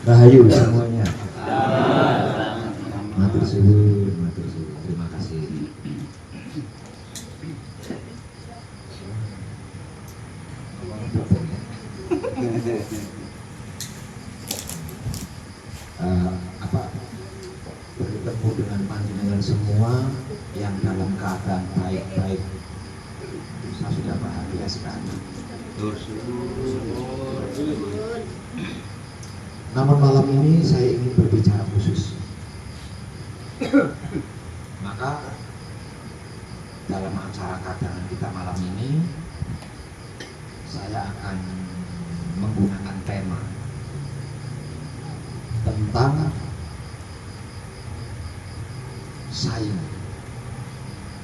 Rahayu semuanya. Matur suwun, matur suwun. Terima kasih. Apa bertemu dengan panjenengan semua yang dalam keadaan baik-baik, saya sudah bahagia sekali. Namun malam ini saya ingin berbicara khusus. Maka dalam acara kadangan kita malam ini saya akan menggunakan tema tentang saing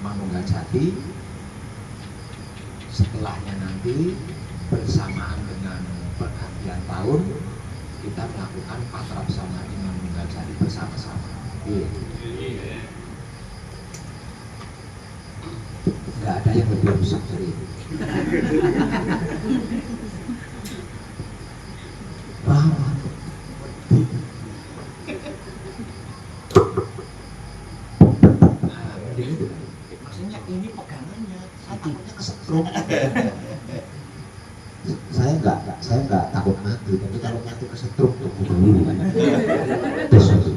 Manunggal Jati. Setelahnya nanti bersamaan dengan pergantian tahun kita melakukan Patrap Samadhi Manunggal Jati bersama-sama. Nggak ada yang lebih rusak dari itu. Rawat. Maksudnya ini pegangannya, saya takutnya kesetrum. saya nggak takut mati, tapi kalau mati kesetrum tuh dulu. Besok.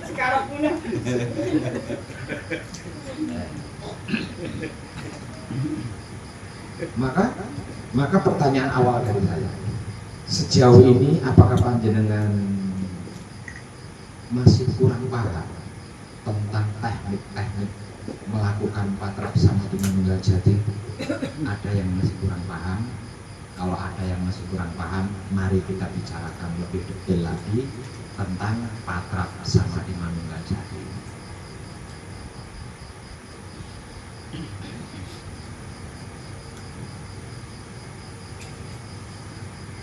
Sekarang pula. Maka pertanyaan awal dari saya, sejauh ini apakah panjenengan masih kurang paham tentang teknik-teknik melakukan Patrap Samadhi Manunggal Jati? Ada yang masih kurang paham? Kalau ada yang masih kurang paham, mari kita bicarakan lebih detail lagi tentang Patrap Samadhi Manunggal Jati.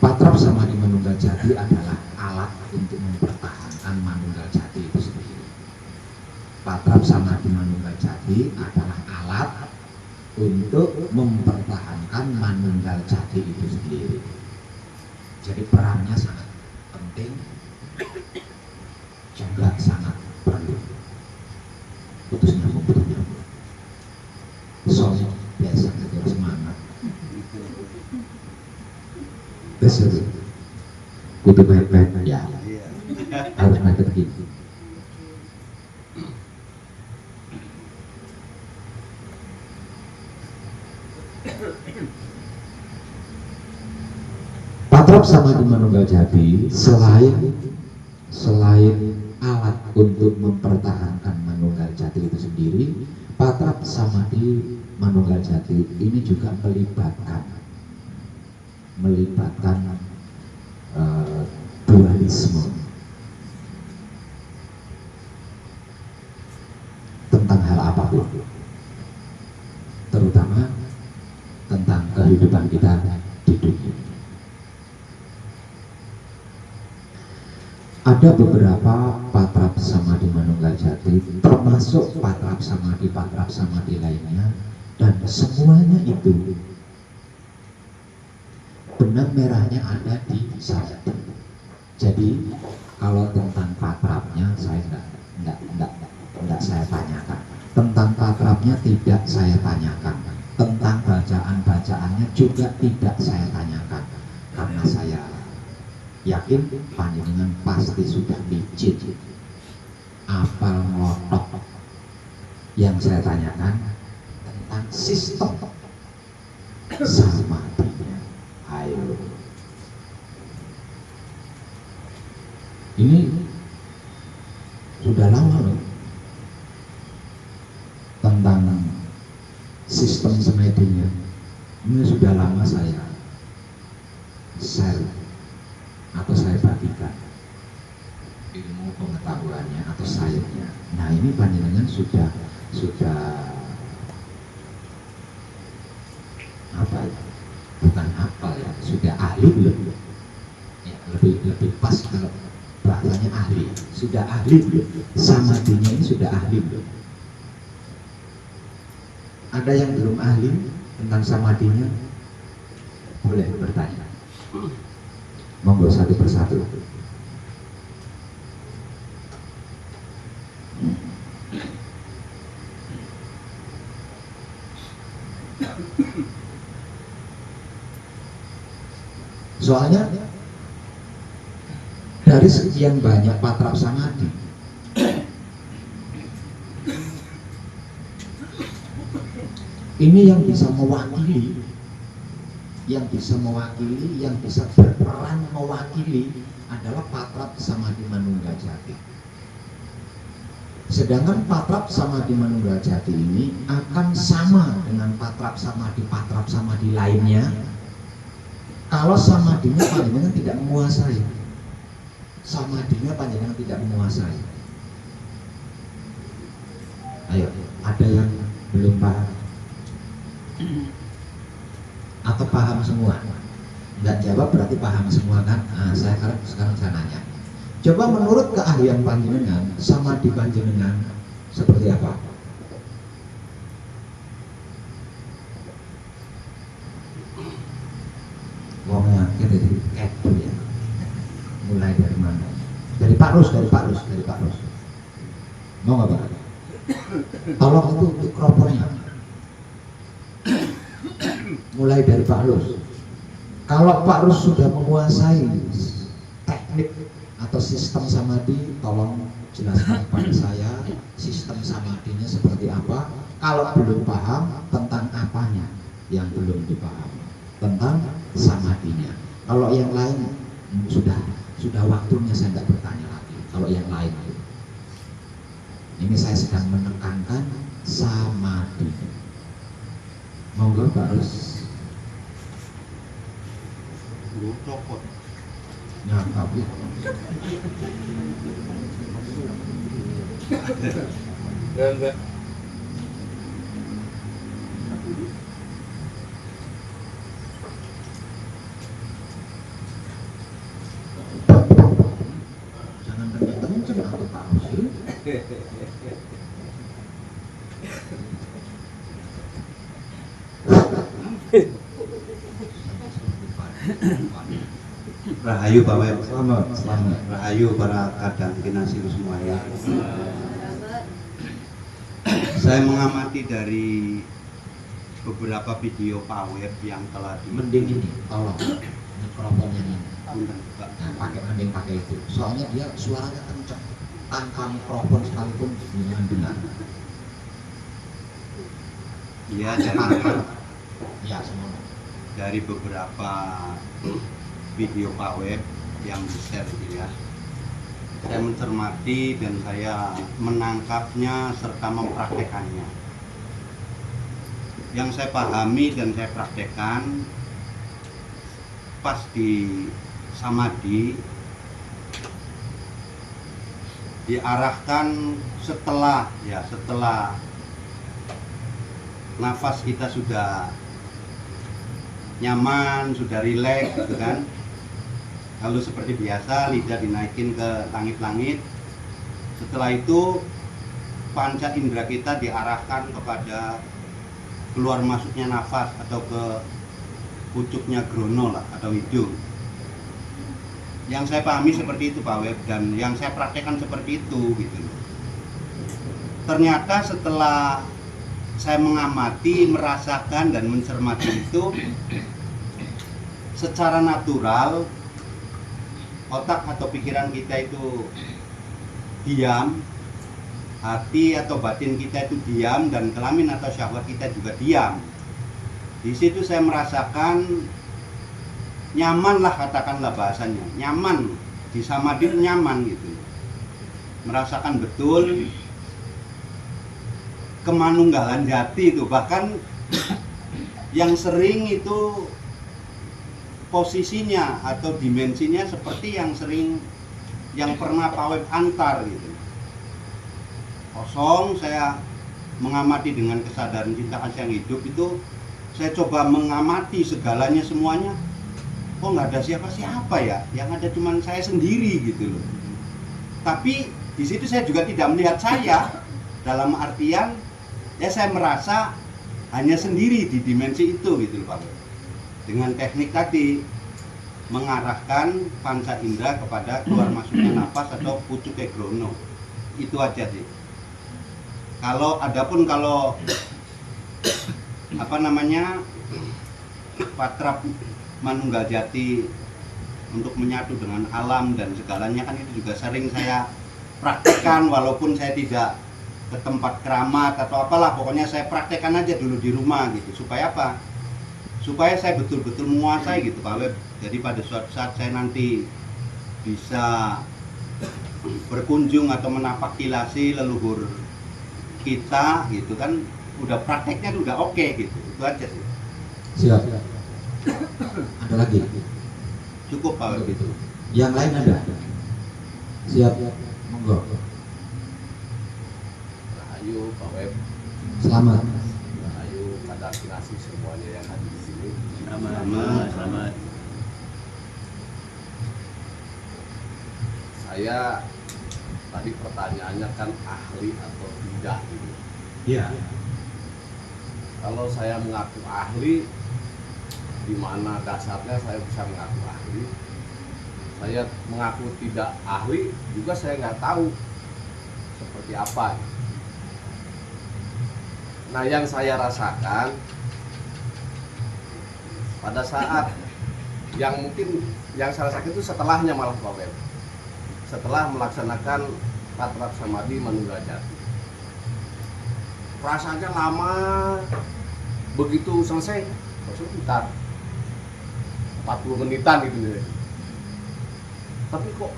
Patrap Samadhi Manunggal Jati adalah alat untuk mempertahankan Manunggal Jati itu sendiri. Patrap Samadhi Manunggal Jati adalah alat untuk mempertahankan Manunggal Jati itu sendiri. Jadi perannya sangat penting, juga sangat perlu. Putus nyambung. Soalnya biasa saja semangat. Besok kudu baik-baik ya, harus mantep gitu. Patrap Samadhi Manunggal Jati selain alat untuk mempertahankan Manunggal Jati itu sendiri, Patrap Samadhi Manunggal Jati ini juga melibatkan dualisme tentang hal apapun, terutama tentang kehidupan kita di dunia. Ada beberapa Patrap Samadhi Manunggal Jati, termasuk Patrap Samadhi lainnya, dan semuanya itu benang merahnya ada di saya. Jadi kalau tentang patrapnya saya enggak saya tanyakan. Tentang patrapnya tidak saya tanyakan. Tentang bacaan-bacaannya juga tidak saya tanyakan. Karena saya yakin panjenengan pasti sudah licin, apal ngotok. Yang saya tanyakan tentang sistem samadhinya. Ayo. Ini sudah lama loh tentang sistem samadhinya. Ini sudah lama saya share atau saya bagikan ilmu pengetahuannya atau sainsnya. Nah ini panjenengan sudah apa ya? Bukan hafal ya, sudah ahli belum? Ya, lebih pas bahasanya ahli, sudah ahli belum? Samadhinya ini sudah ahli belum? Ada yang belum ahli tentang samadhinya? Boleh bertanya. Monggo satu persatu. Soalnya dari sekian banyak patrap samadhi, ini yang bisa mewakili, yang bisa berperan mewakili adalah patrap samadhi manunggal jati. Sedangkan patrap samadhi manunggal jati ini akan sama dengan patrap samadhi lainnya kalau samadhinya panjenengan tidak menguasai. Samadhinya panjenengan tidak menguasai. Ayo, ada yang belum paham? Atau paham semua? Nggak jawab berarti paham semua kan? Nah, sekarang saya nanya. Coba menurut keahlian panjenengan, samadhi panjenengan seperti apa? Wong yakin dari kepo ya. Mulai dari mana? Dari Pak Rus. Mau nggak Pak? Tolong itu mikrofonnya. Mulai dari Pak Rus. Kalau Pak Rus sudah menguasai teknik atau sistem samadhi, tolong jelaskan kepada saya sistem samadhinya seperti apa. Kalau belum paham tentang apanya yang belum dipahami tentang samadhinya. Kalau yang lain sudah waktunya saya tidak bertanya lagi. Kalau yang lain ini saya sedang menekankan samadhi. Monggo Pak Rus. Copot. Nah, tapi Enggak. jangan kenceng atau Pak Rus. Rahayu Pak Web. Selamat. Rahayu para kadang kinasih semuanya. Saya mengamati dari beberapa video Pak Web yang telah Mending ini, tolong mikrofonnya ini. Pak. Nah, mending pakai itu. Soalnya dia suaranya kencang. Tanpa mikrofon sekalipun dengan benar. Iya, Ya, semua. dari beberapa video Pak Web yang di-share gitu ya. Saya mencermati dan saya menangkapnya serta mempraktekannya. Yang saya pahami dan saya praktekkan pas di samadhi diarahkan setelah nafas kita sudah nyaman, sudah rileks gitu kan. Lalu seperti biasa lidah dinaikin ke langit-langit. Setelah itu panca indera kita diarahkan kepada keluar masuknya nafas atau ke pucuknya grono lah atau hidung. Yang saya pahami seperti itu Pak Web, dan yang saya praktekkan seperti itu gitu. Ternyata setelah saya mengamati, merasakan dan mencermati itu, secara natural otak atau pikiran kita itu diam, hati atau batin kita itu diam, dan kelamin atau syahwat kita juga diam. Di situ saya merasakan nyaman lah, katakanlah bahasanya, nyaman di samadhi, nyaman gitu, merasakan betul kemanunggalan jati itu. Bahkan yang sering itu posisinya atau dimensinya seperti yang pernah Pak Web antar gitu. Kosong, saya mengamati dengan kesadaran cinta kasih yang hidup itu, saya coba mengamati segalanya semuanya. Kok nggak ada siapa-siapa ya, yang ada cuman saya sendiri gitu loh. Tapi di situ saya juga tidak melihat saya, dalam artian ya saya merasa hanya sendiri di dimensi itu gitu loh Pak. Dengan teknik tadi mengarahkan panca indera kepada keluar masuknya napas atau pucuke grono. Itu aja sih. Kalau apa namanya patrap manunggal jati untuk menyatu dengan alam dan segalanya kan itu juga sering saya praktekkan, walaupun saya tidak ke tempat keramat atau apalah, pokoknya saya praktekkan aja dulu di rumah gitu. Supaya apa? Supaya saya betul-betul menguasai gitu Pak Web. Jadi pada suatu saat saya nanti bisa berkunjung atau menapakilasi leluhur kita gitu kan, udah prakteknya udah oke gitu. Itu aja sih. Siap. Ada lagi? Cukup Pak Web itu. Yang lain ada? Siap. Monggo. Rahayu Pak Web. Selamat. Rahayu pada kinasi semuanya yang hadir di sini. Selamat. Saya tadi pertanyaannya kan ahli atau tidak gitu. Iya. Kalau saya mengaku ahli, di mana dasarnya saya bisa mengaku ahli? Saya mengaku tidak ahli juga saya nggak tahu seperti apa. Nah, yang saya rasakan pada saat yang mungkin yang saya rasakan itu setelahnya malah Pak Web. Setelah melaksanakan patrap samadhi manunggal jati, rasanya lama, begitu selesai bentar 40 menitan gitu. Tapi kok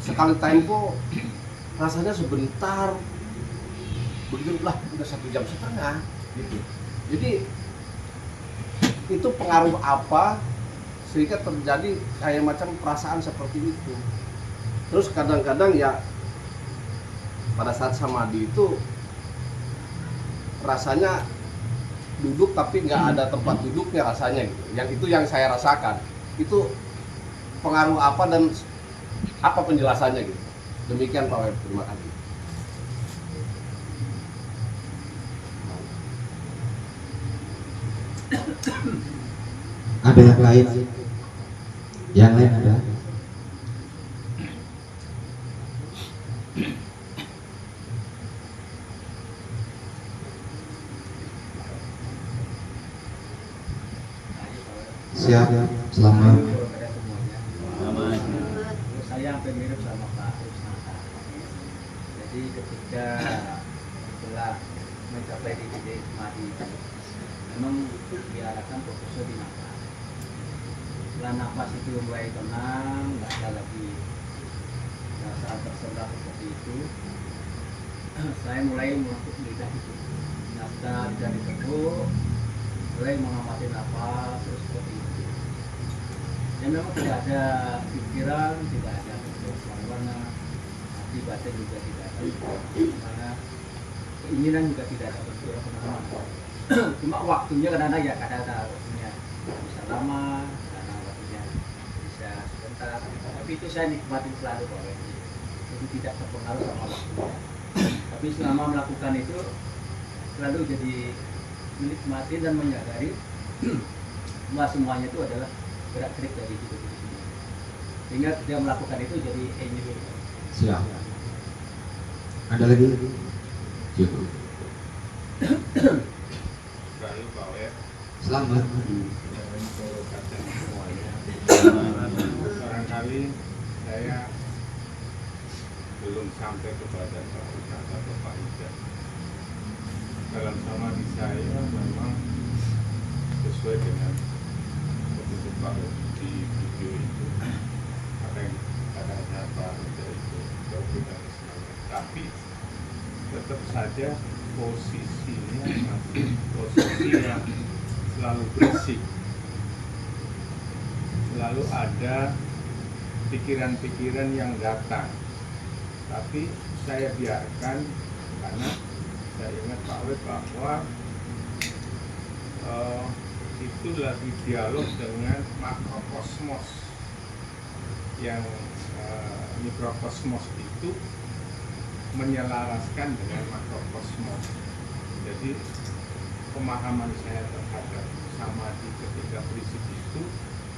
sekali tempo rasanya sebentar, begitu lah udah 1,5 jam gitu. Jadi itu pengaruh apa sehingga terjadi kayak macam perasaan seperti itu. Terus kadang-kadang ya pada saat samadhi itu rasanya duduk tapi nggak ada tempat duduknya rasanya gitu. Yang itu yang saya rasakan. Itu pengaruh apa dan apa penjelasannya gitu. Demikian Pak Web, terima kasih. Ada yang lain? Yang lain ada? Siap, selamat. Saya hampir mirip sama Pak Rusnaka. Jadi ketika setelah mencapai di titik mati, memang diarahkan fokusnya di nafas. Setelah nafas itu mulai tenang, nggak ada lagi rasa tersendat seperti itu, saya mulai melengkung lidah itu. Lidah ditekuk, mulai mengamati nafas terus seperti itu. Dan memang tidak ada pikiran, tidak ada warna, hati batin juga tidak ada, karena keinginan juga tidak ada bergerak kemana-mana. Cuma waktunya kadang-kadang ya kadang-kadang waktunya bisa lama, kadang waktunya bisa sebentar. Tapi itu saya nikmatin selalu Pak Web. Jadi tidak terpengaruh sama waktunya. Tapi selama melakukan itu selalu jadi menikmati dan menyadari bahwa semuanya itu adalah gerak-gerik dari hidup itu sendiri. Sehingga dia melakukan itu jadi enjoy. Siap. Ada lagi? Cukup. Lalu Pak Web, Selamat. untuk kacang semuanya. Barangkali saya belum sampai kepada Pak Ustaz atau Pak Ida. Dalam samadhi saya memang sesuai dengan petunjuk Pak Web di video itu. Apa yang kata Pak Ida itu jauh dengan semangat. Tapi tetap saja posisinya masih posisi yang selalu berisik, selalu ada pikiran-pikiran yang datang, tapi saya biarkan karena saya ingat Pak Web bahwa itu lagi dialog dengan makrokosmos yang mikrokosmos itu menyelaraskan dengan makrokosmos. Jadi pemahaman saya terhadap samadhi ketika prinsip itu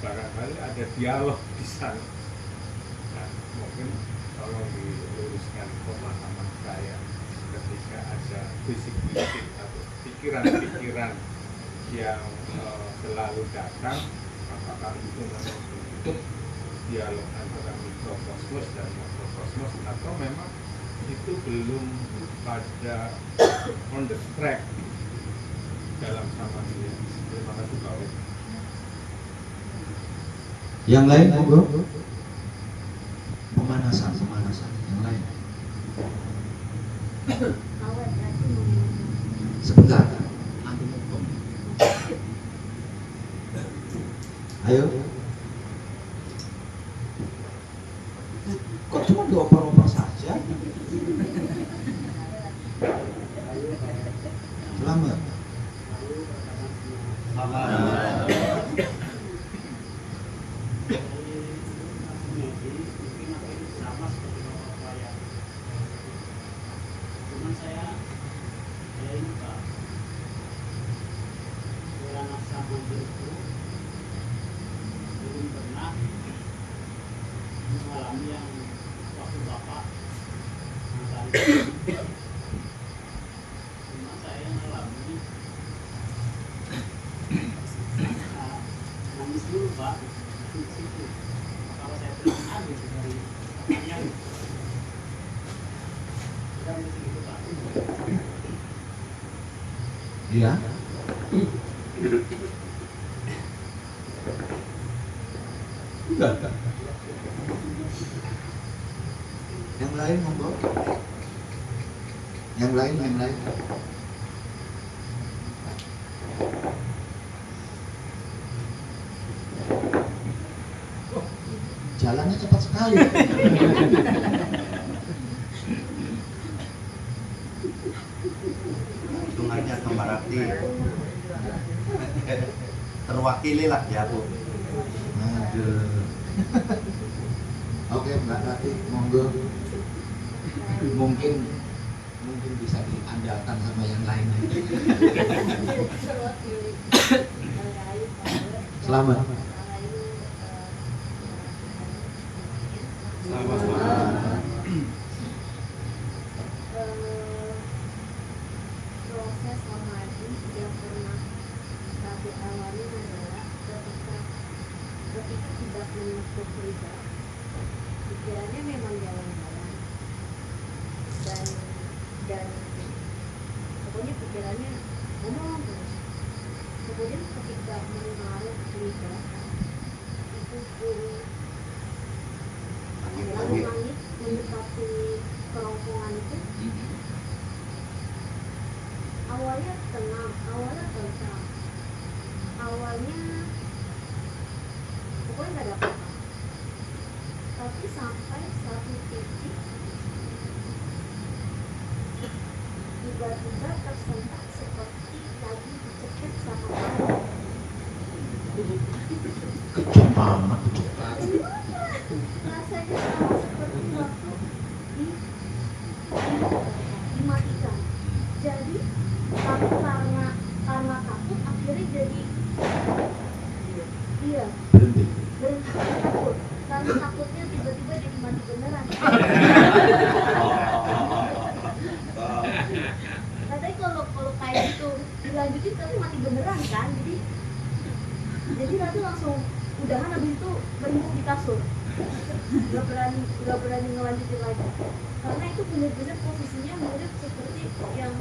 barangkali ada dialog di sana. Nah, mungkin tolong diluruskan pemahaman saya ketika ada prinsip-prinsip atau pikiran-pikiran yang selalu datang, apakah itu memang bentuk dialog antara mikrokosmos dan makrokosmos atau memang itu belum pada on the track dalam samadhi. Terima kasih Pak Wid. Yang lain monggo. Pemanasan yang lain. Sebentar. Nanti ngomong. Ayo. Kok cuma dioper-oper saja? Selamat. mengalami yang waktu Bapak cuma saya mengalami nangis dulu Pak di situ. Kalau saya terima gitu dari yang sudah begitu Pak. Iya. Enggak. Yang lain monggo. Yang lain. Jalannya cepat sekali. Hitungannya Mbak Rati terwakili lah ya Bu. Aduh. Oke Mbak Rati, monggo. Mungkin bisa diandalkan sama yang lain. Selamat. Proses samadhi yang pernah saya alami adalah ketika tidak menutup lidah, pikirannya memang jalan-jalan dan pokoknya pikirannya ngomong terus. Kemudian ketika menaruh lidah itu pun langit mendekati kerongkongan itu, awalnya tenang, awalnya tentram, awalnya pokoknya nggak ada apa-apa, tapi sampai satu titik tiba-tiba tersentak seperti lagi dicekik sama kamu. Kejam banget. Rasanya sama seperti waktu dimatikan. Jadi tapi karena takut akhirnya jadi iya Berhenti. takut, karena takutnya tiba-tiba jadi mati beneran. Katanya kalau kayak gitu dilanjutin tapi mati beneran kan, jadi nanti langsung udahan, habis itu berhenti di kasur, nggak berani ngelanjutin lagi karena itu bener-bener posisinya mirip seperti yang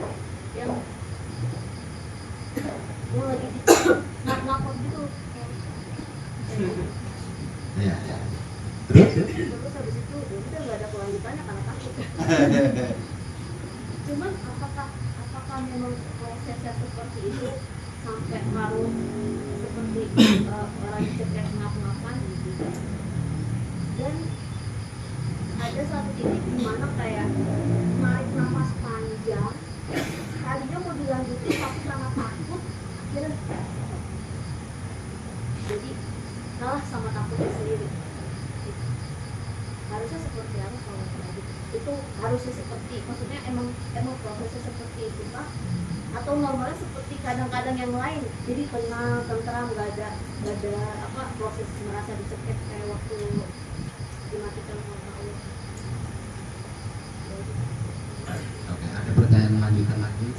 lagi ngap-ngap gitu. Ya. Terus habis itu ya udah nggak ada kelanjutannya karena takut. Cuman apakah memang prosesnya seperti itu sampai harus seperti orang cekek ngap-ngapan gitu. Dan ada satu titik di mana kayak narik nafas panjang, tadinya mau dilanjutin tapi karena takut akhirnya jadi kalah sama takutnya sendiri. Harusnya seperti siapa kalau kayak gitu itu harusnya seperti maksudnya emang prosesnya seperti itu Pak atau normalnya seperti kadang-kadang yang lain jadi tenang tentram nggak ada apa proses merasa dicekek kayak waktu dimatikan sama Allah. Oke, ada pertanyaan lanjutan lagi?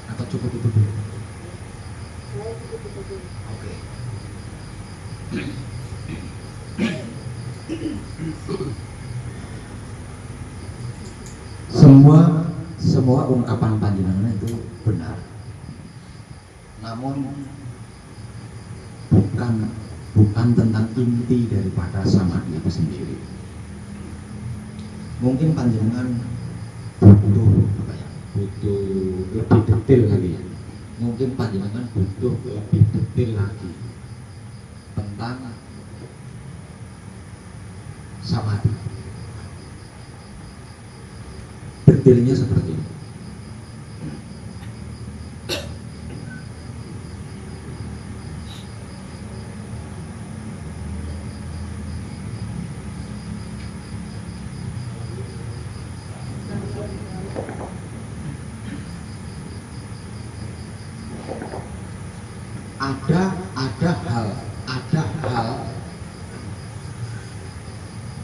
Atau cukup itu dulu? Saya cukup itu dulu. Oke. Semua ungkapan panjenengan itu benar. Namun bukan tentang inti daripada samadhi itu sendiri. Mungkin panjenengan butuh lebih detail lagi ya. Mungkin panjenengan butuh lebih detail lagi tentang samadhi. Detailnya seperti ini. Ada hal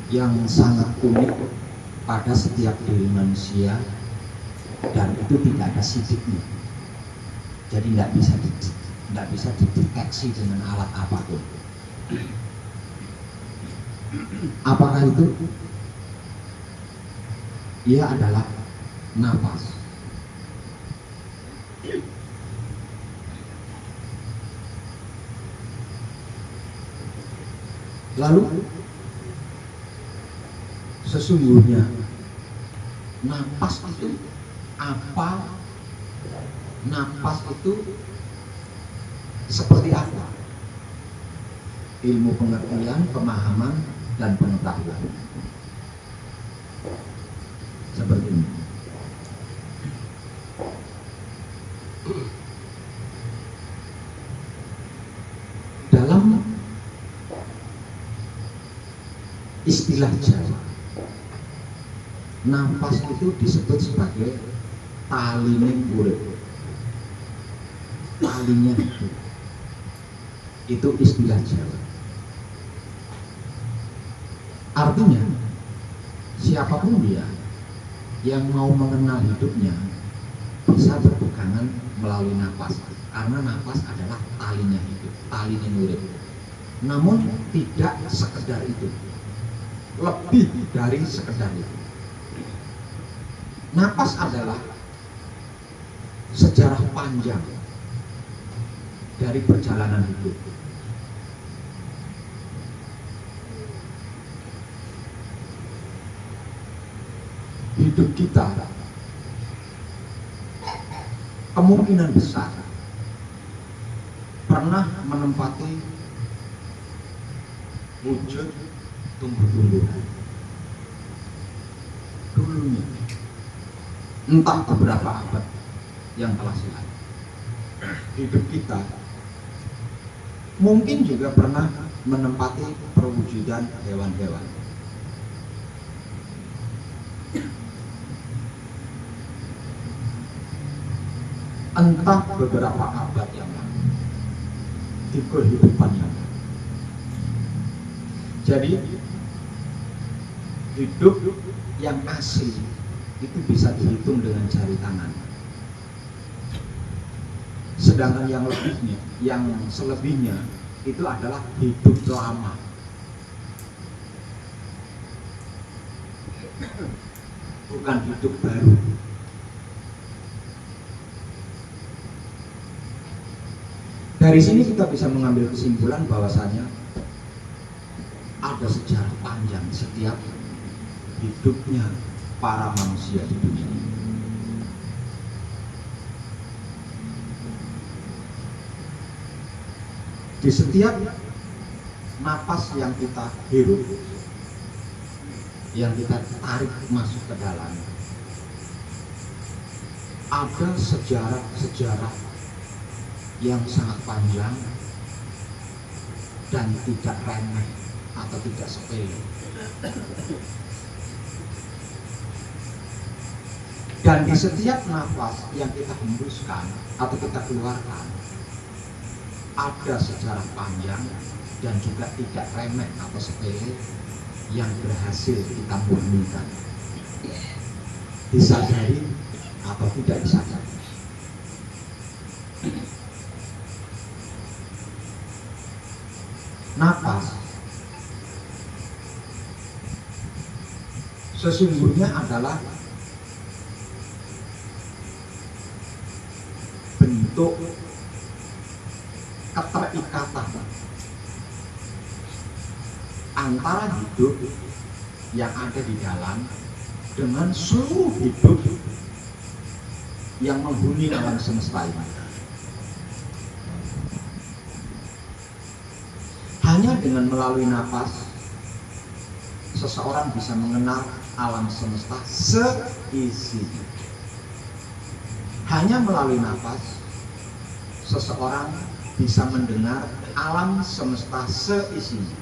yang sangat unik pada setiap diri manusia dan itu tidak ada sidiknya. Jadi tidak bisa dideteksi dengan alat apapun. Apakah itu? Ia adalah nafas. Lalu sesungguhnya napas itu apa? Napas itu seperti apa? Ilmu pengertian, pemahaman, dan pengetahuan. Seperti ini. Dalam istilah Jawa, nafas itu disebut sebagai talining urip, talinya hidup. Itu istilah Jawa. Artinya siapapun dia yang mau mengenal hidupnya bisa berpegangan melalui nafas, karena nafas adalah talinya hidup, talining urip. Namun tidak sekedar itu, lebih dari sekedar itu. Napas adalah sejarah panjang dari perjalanan hidup. Hidup kita kemungkinan besar pernah menempati wujud tumbuh-tumbuhan dulunya, entah beberapa abad yang telah silam. Hidup kita mungkin juga pernah menempati perwujudan hewan-hewan. Entah beberapa abad yang lalu di kehidupan yang lalu. Jadi hidup yang asli itu bisa dihitung dengan jari tangan. Sedangkan yang lebihnya, yang selebihnya itu adalah hidup lama. Bukan hidup baru. Dari sini kita bisa mengambil kesimpulan bahwasanya ada sejarah panjang setiap hidupnya para manusia di dunia ini. Di setiap napas yang kita hirup, yang kita tarik masuk ke dalam, ada sejarah yang sangat panjang dan tidak remeh atau tidak sepele. Dan di setiap nafas yang kita hembuskan atau kita keluarkan, ada sejarah panjang dan juga tidak remeh atau sepele yang berhasil kita murnikan, disadari atau tidak disadari. Napas sesungguhnya adalah bentuk keterikatan antara hidup yang ada di dalam dengan seluruh hidup yang menghuni alam semesta ini. Hanya dengan melalui nafas seseorang bisa mengenal alam semesta seisinya. Hanya melalui nafas seseorang bisa mendengar alam semesta seisinya.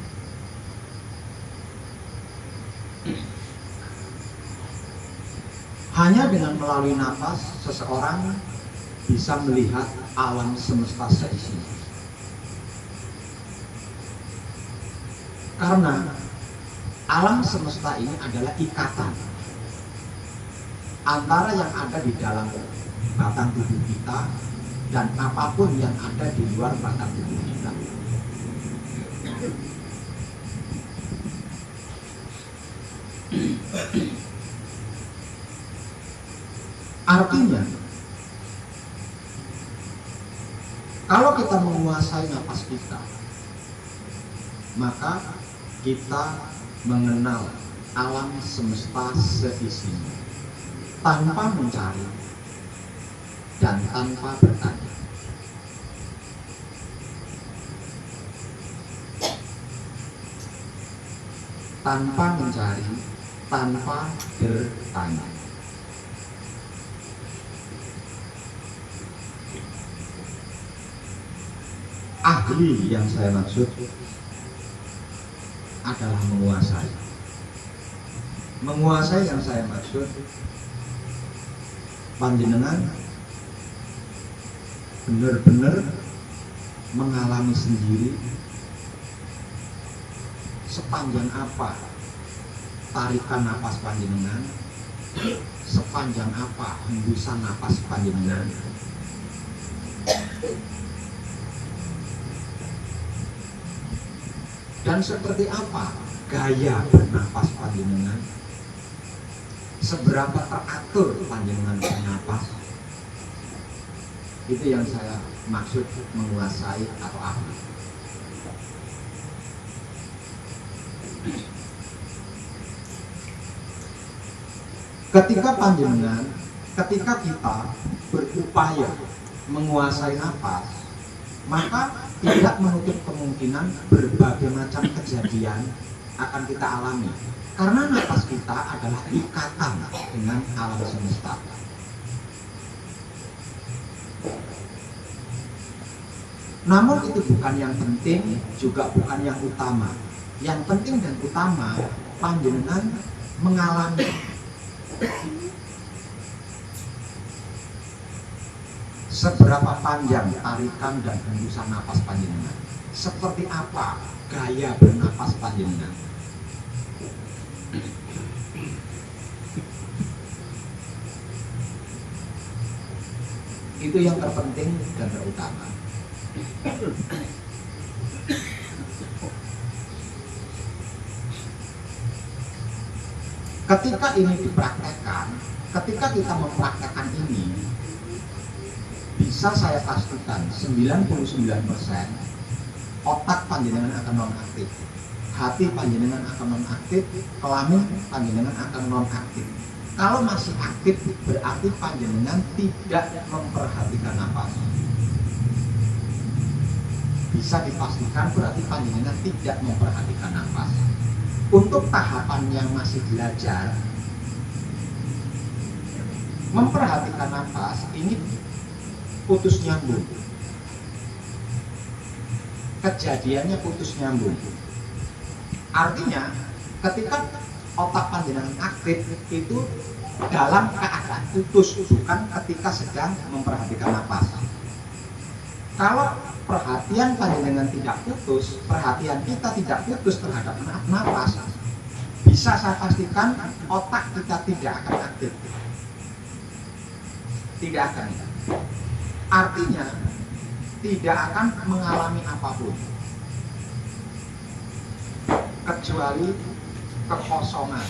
Hanya dengan melalui nafas seseorang bisa melihat alam semesta seisinya. Karena alam semesta ini adalah ikatan antara yang ada di dalam batang tubuh kita dan apapun yang ada di luar batang tubuh kita. Artinya, kalau kita menguasai napas kita, maka kita mengenal alam semesta seisinya tanpa mencari dan tanpa bertanya. Tanpa mencari, tanpa bertanya. Ahli yang saya maksud adalah menguasai. Menguasai yang saya maksud, panjenengan benar-benar mengalami sendiri sepanjang apa tarikan napas panjenengan, sepanjang apa hembusan napas panjenengan, dan seperti apa gaya bernapas panjenengan, seberapa teratur panjenengan bernapas. Itu yang saya maksud menguasai atau ahli. Ketika kita berupaya menguasai napas, maka tidak menutup kemungkinan berbagai macam kejadian akan kita alami. Karena napas kita adalah ikatan dengan alam semesta. Namun itu bukan yang penting, juga bukan yang utama. Yang penting dan utama, panjenengan mengalami seberapa panjang tarikan dan hembusan napas panjenengan, seperti apa gaya bernapas panjenengan. Itu yang terpenting dan terutama. Ketika ini dipraktekkan, ketika kita mempraktekkan ini, bisa saya pastikan 99% otak panjenengan akan nonaktif, hati panjenengan akan nonaktif, kelamin panjenengan akan nonaktif. Kalau masih aktif berarti panjenengan tidak memperhatikan napas. Bisa dipastikan berarti panjenengan tidak memperhatikan napas. Untuk tahapan yang masih belajar memperhatikan napas, ini putus nyambung. Kejadiannya putus nyambung. Artinya ketika otak panjenengan aktif itu dalam keadaan putus, bukan ketika sedang memperhatikan napas. Kalau perhatian panjenengan tidak putus, perhatian kita tidak putus terhadap napas, bisa saya pastikan otak kita tidak akan aktif. Tidak akan. Artinya tidak akan mengalami apapun kecuali kekosongan.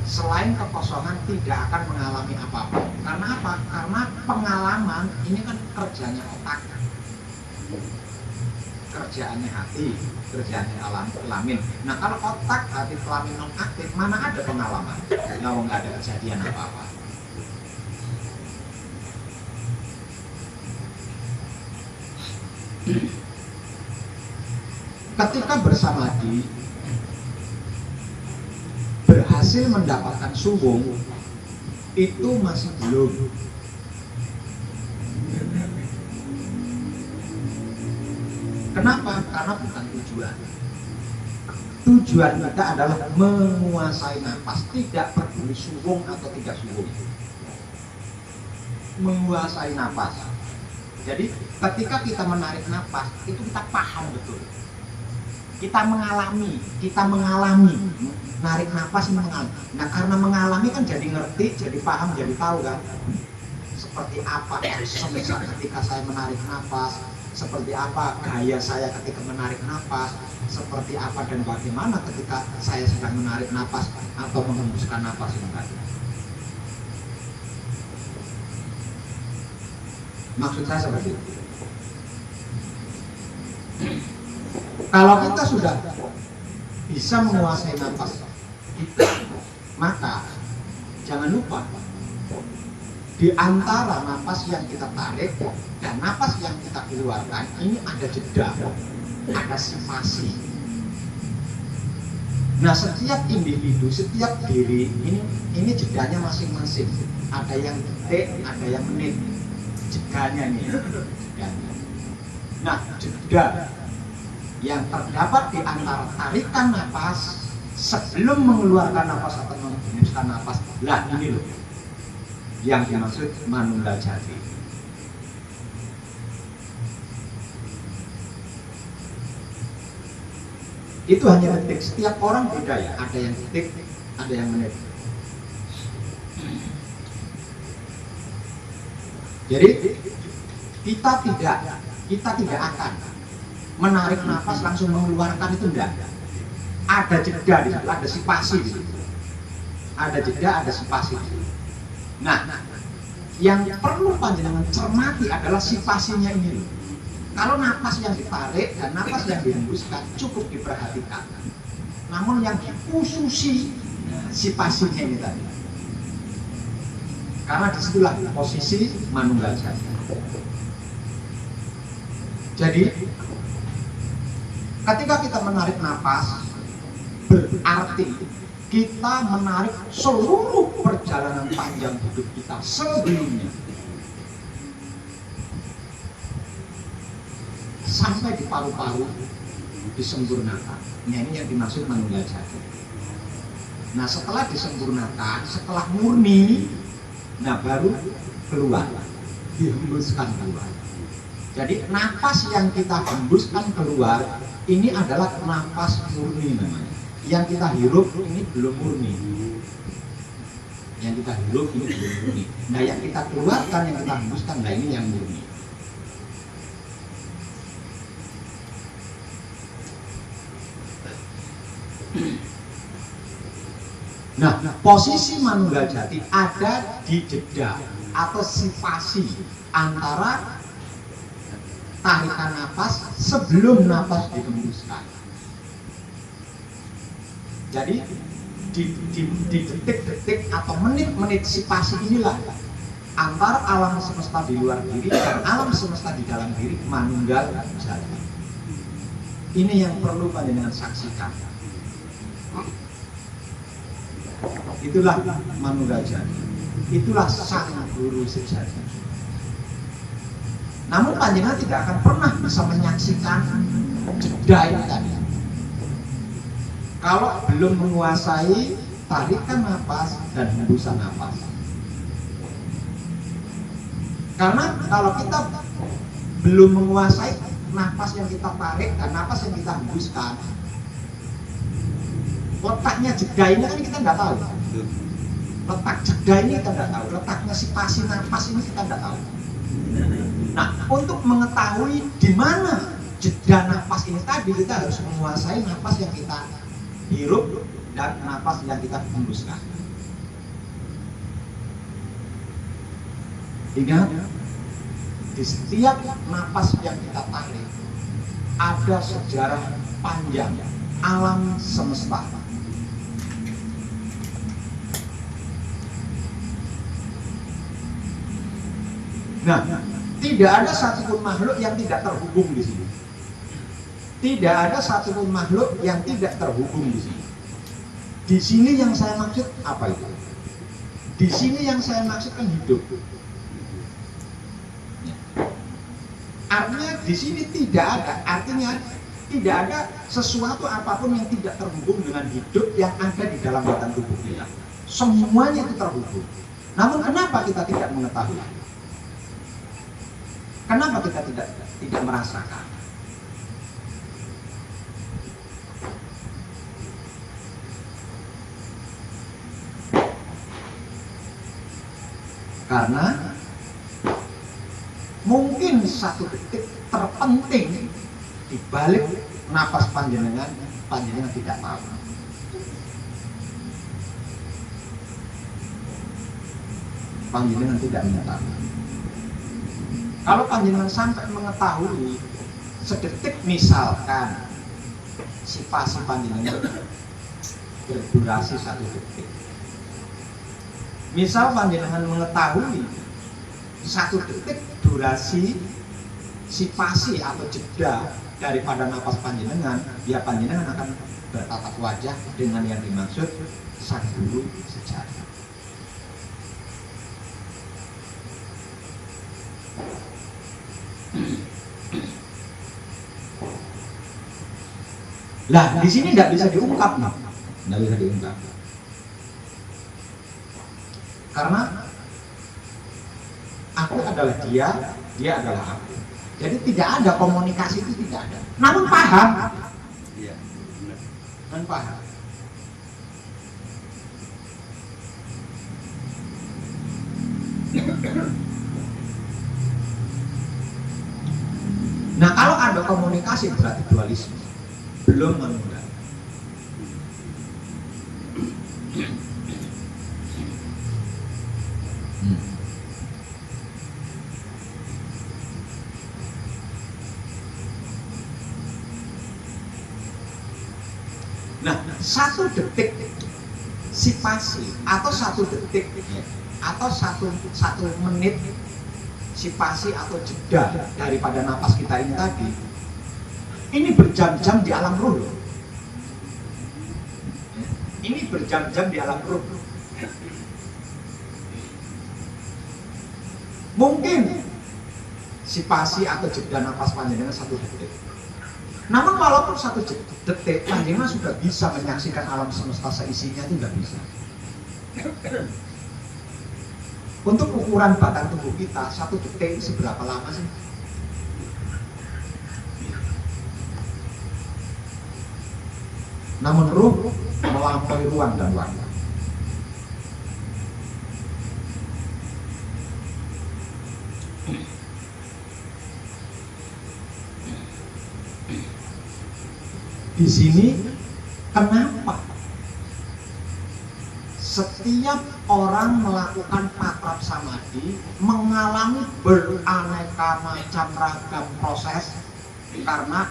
Selain kekosongan tidak akan mengalami apapun. Karena apa? Karena pengalaman ini kan kerjanya otak, kerjaannya hati, kerjaannya kelamin. Nah kalau otak, hati, kelamin non aktif, mana ada pengalaman? Nggak ada kejadian apa-apa. Ketika bersamadhi berhasil mendapatkan suwung, itu masih belum. Kenapa? Karena bukan tujuan. Tujuan kita adalah menguasai napas, tidak peduli suwung atau tidak suwung. Menguasai napas. Jadi ketika kita menarik napas, itu kita paham betul. Kita mengalami narik napas ini mengalami. Nah karena mengalami kan jadi ngerti, jadi paham, jadi tahu kan seperti apa semisal ketika saya menarik napas, seperti apa gaya saya ketika menarik napas, seperti apa dan bagaimana ketika saya sedang menarik napas atau menghembuskan napas ini tadi. Maksud saya seperti itu. Kalau kita sudah bisa menguasai napas kita, maka jangan lupa di antara napas yang kita tarik dan napas yang kita keluarkan ini ada jeda, ada spasi. Nah setiap individu, setiap diri ini jedanya masing-masing. Ada yang detik, ada yang menit. Jedanya nih. Nah jeda yang terdapat di antara tarikan napas sebelum mengeluarkan napas atau menghembuskan napas, lah ini loh yang dimaksud manunggal jati. Itu hanya detik, setiap orang beda ya, ada yang detik, ada yang menit. Jadi kita tidak akan menarik nafas langsung mengeluarkan, itu enggak. Ada jeda di situ, ada spasi di situ. Ada jeda, ada spasi di situ. Nah, yang perlu panjenengan cermati adalah spasinya ini loh. Kalau napas yang ditarik dan napas yang dihembuskan cukup diperhatikan. Namun yang dikhususi spasinya ini tadi. Karena disitulah posisi manunggal jati. Jadi ketika kita menarik napas, berarti kita menarik seluruh perjalanan panjang hidup kita sebelumnya sampai di paru-paru disempurnakan. Nah, ini yang dimaksud manunggal jati. Nah setelah disempurnakan, setelah murni, nah baru keluar, dihembuskan keluar. Jadi napas yang kita hembuskan keluar ini adalah napas murni namanya. Yang kita hirup ini belum murni. Yang kita hirup ini belum murni. Nah yang kita keluarkan, yang kita hembuskan, nah ini yang murni. Nah posisi manunggal jati ada di jeda atau spasi antara tarikan napas sebelum napas dihembuskan. Jadi di detik-detik atau menit-menit spasi inilah antara alam semesta di luar diri dan alam semesta di dalam diri manunggal jati. Ini yang perlu panjenengan saksikan. Itulah manunggal jati. Itulah sang guru sejati. Namun panjenengan tidak akan pernah bisa menyaksikan jeda ini tadi. kalau belum menguasai tarikan napas dan hembusan napas. Karena kalau kita belum menguasai napas yang kita tarik dan napas yang kita hembuskan, letaknya jeda ini kan kita nggak tahu. Letak jeda ini kita nggak tahu. Letaknya spasi napas ini kita nggak tahu. Nah, untuk mengetahui di mana jeda napas ini tadi, kita harus menguasai napas yang kita hirup dan napas yang kita hembuskan. Ingat, di setiap napas yang kita tarik ada sejarah panjang alam semesta. Nah, tidak ada satupun makhluk yang tidak terhubung di sini. Tidak ada satupun makhluk yang tidak terhubung di sini. Di sini yang saya maksud apa itu? Di sini yang saya maksudkan hidup. Artinya di sini tidak ada, artinya tidak ada sesuatu apapun yang tidak terhubung dengan hidup yang ada di dalam badan tubuh kita. Semuanya itu terhubung. Namun kenapa kita tidak mengetahui? Kenapa kita tidak merasakan? Karena mungkin satu detik terpenting di balik napas panjenengan tidak tahu. Panjenengan tidak mengetahui. Kalau panjenengan sampai mengetahui sedetik, misalkan spasi panjenengan berdurasi 1 detik. Misal panjenengan mengetahui 1 detik durasi spasi atau jeda daripada napas panjenengan, ya panjenengan akan bertatap wajah dengan yang dimaksud sang guru sejati. Lah, di sini tidak bisa diungkap, tidak bisa diungkap. Karena aku adalah dia, dia adalah aku. Jadi tidak ada komunikasi, itu tidak ada. Namun paham. Iya, benar. Dan paham. Nah, kalau ada komunikasi berarti dualisme. Belum menunda. Nah, 1 detik spasi atau 1 detik atau satu menit spasi atau jeda daripada napas kita ini tadi, ini berjam-jam di alam ruh. Ini berjam-jam di alam ruh. Mungkin spasi atau jeda napas panjenengan 1 detik. Namun walaupun 1 detik, panjenengan sudah bisa menyaksikan alam semesta seisinya, itu tidak bisa. Untuk ukuran batang tubuh kita, 1 detik seberapa lama sih? Namun ruh melampaui ruang dan waktu. Di sini kenapa setiap orang melakukan patrap samadhi mengalami beraneka macam ragam proses? Karena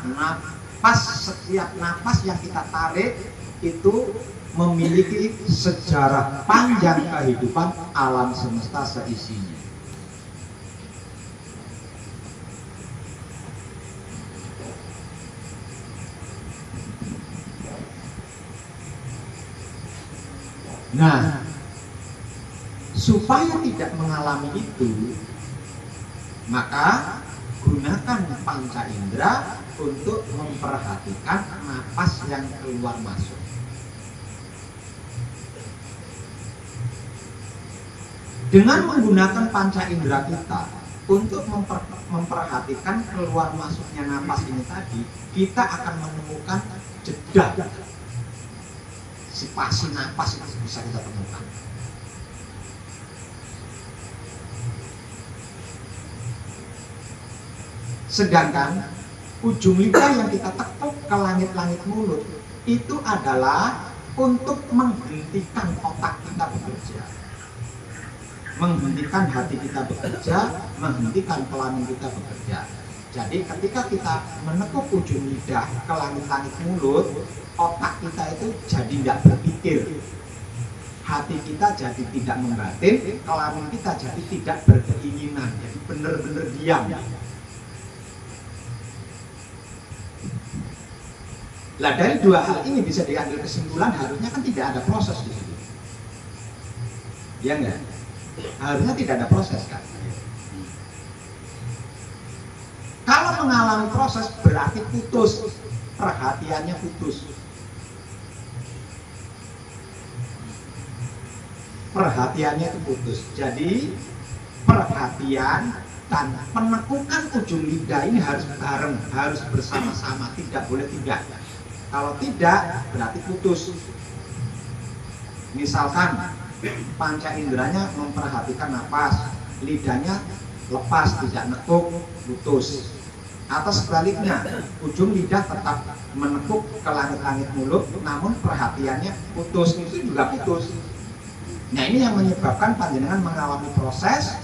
setiap napas yang kita tarik itu memiliki sejarah panjang kehidupan alam semesta seisinya. Nah, supaya tidak mengalami itu, maka gunakan panca indera untuk memperhatikan napas yang keluar masuk. Dengan menggunakan panca indera kita untuk memperhatikan keluar masuknya napas ini tadi, kita akan menemukan jeda spasi napas itu bisa kita temukan. Sedangkan ujung lidah yang kita tekuk ke langit-langit mulut itu adalah untuk menghentikan otak kita bekerja, menghentikan hati kita bekerja, menghentikan kelamin kita bekerja. Jadi ketika kita menekuk ujung lidah ke langit-langit mulut, otak kita itu jadi tidak berpikir, hati kita jadi tidak membatin, kelamin kita jadi tidak berkeinginan, jadi benar-benar diam. Nah, dari dua hal ini bisa diambil kesimpulan harusnya kan tidak ada proses di situ. Ya enggak? Harusnya tidak ada proses kan? Kalau mengalami proses berarti putus, perhatiannya putus. Perhatiannya itu putus. Jadi perhatian dan penekukan ujung lidah ini harus bareng, harus bersama-sama, tidak boleh tidak. Kalau tidak, berarti putus. Misalkan panca inderanya memperhatikan napas, lidahnya lepas, tidak nekuk, putus. Atau sebaliknya, ujung lidah tetap menekuk ke langit-langit mulut, namun perhatiannya putus, itu juga putus. Nah, ini yang menyebabkan panjenengan mengalami proses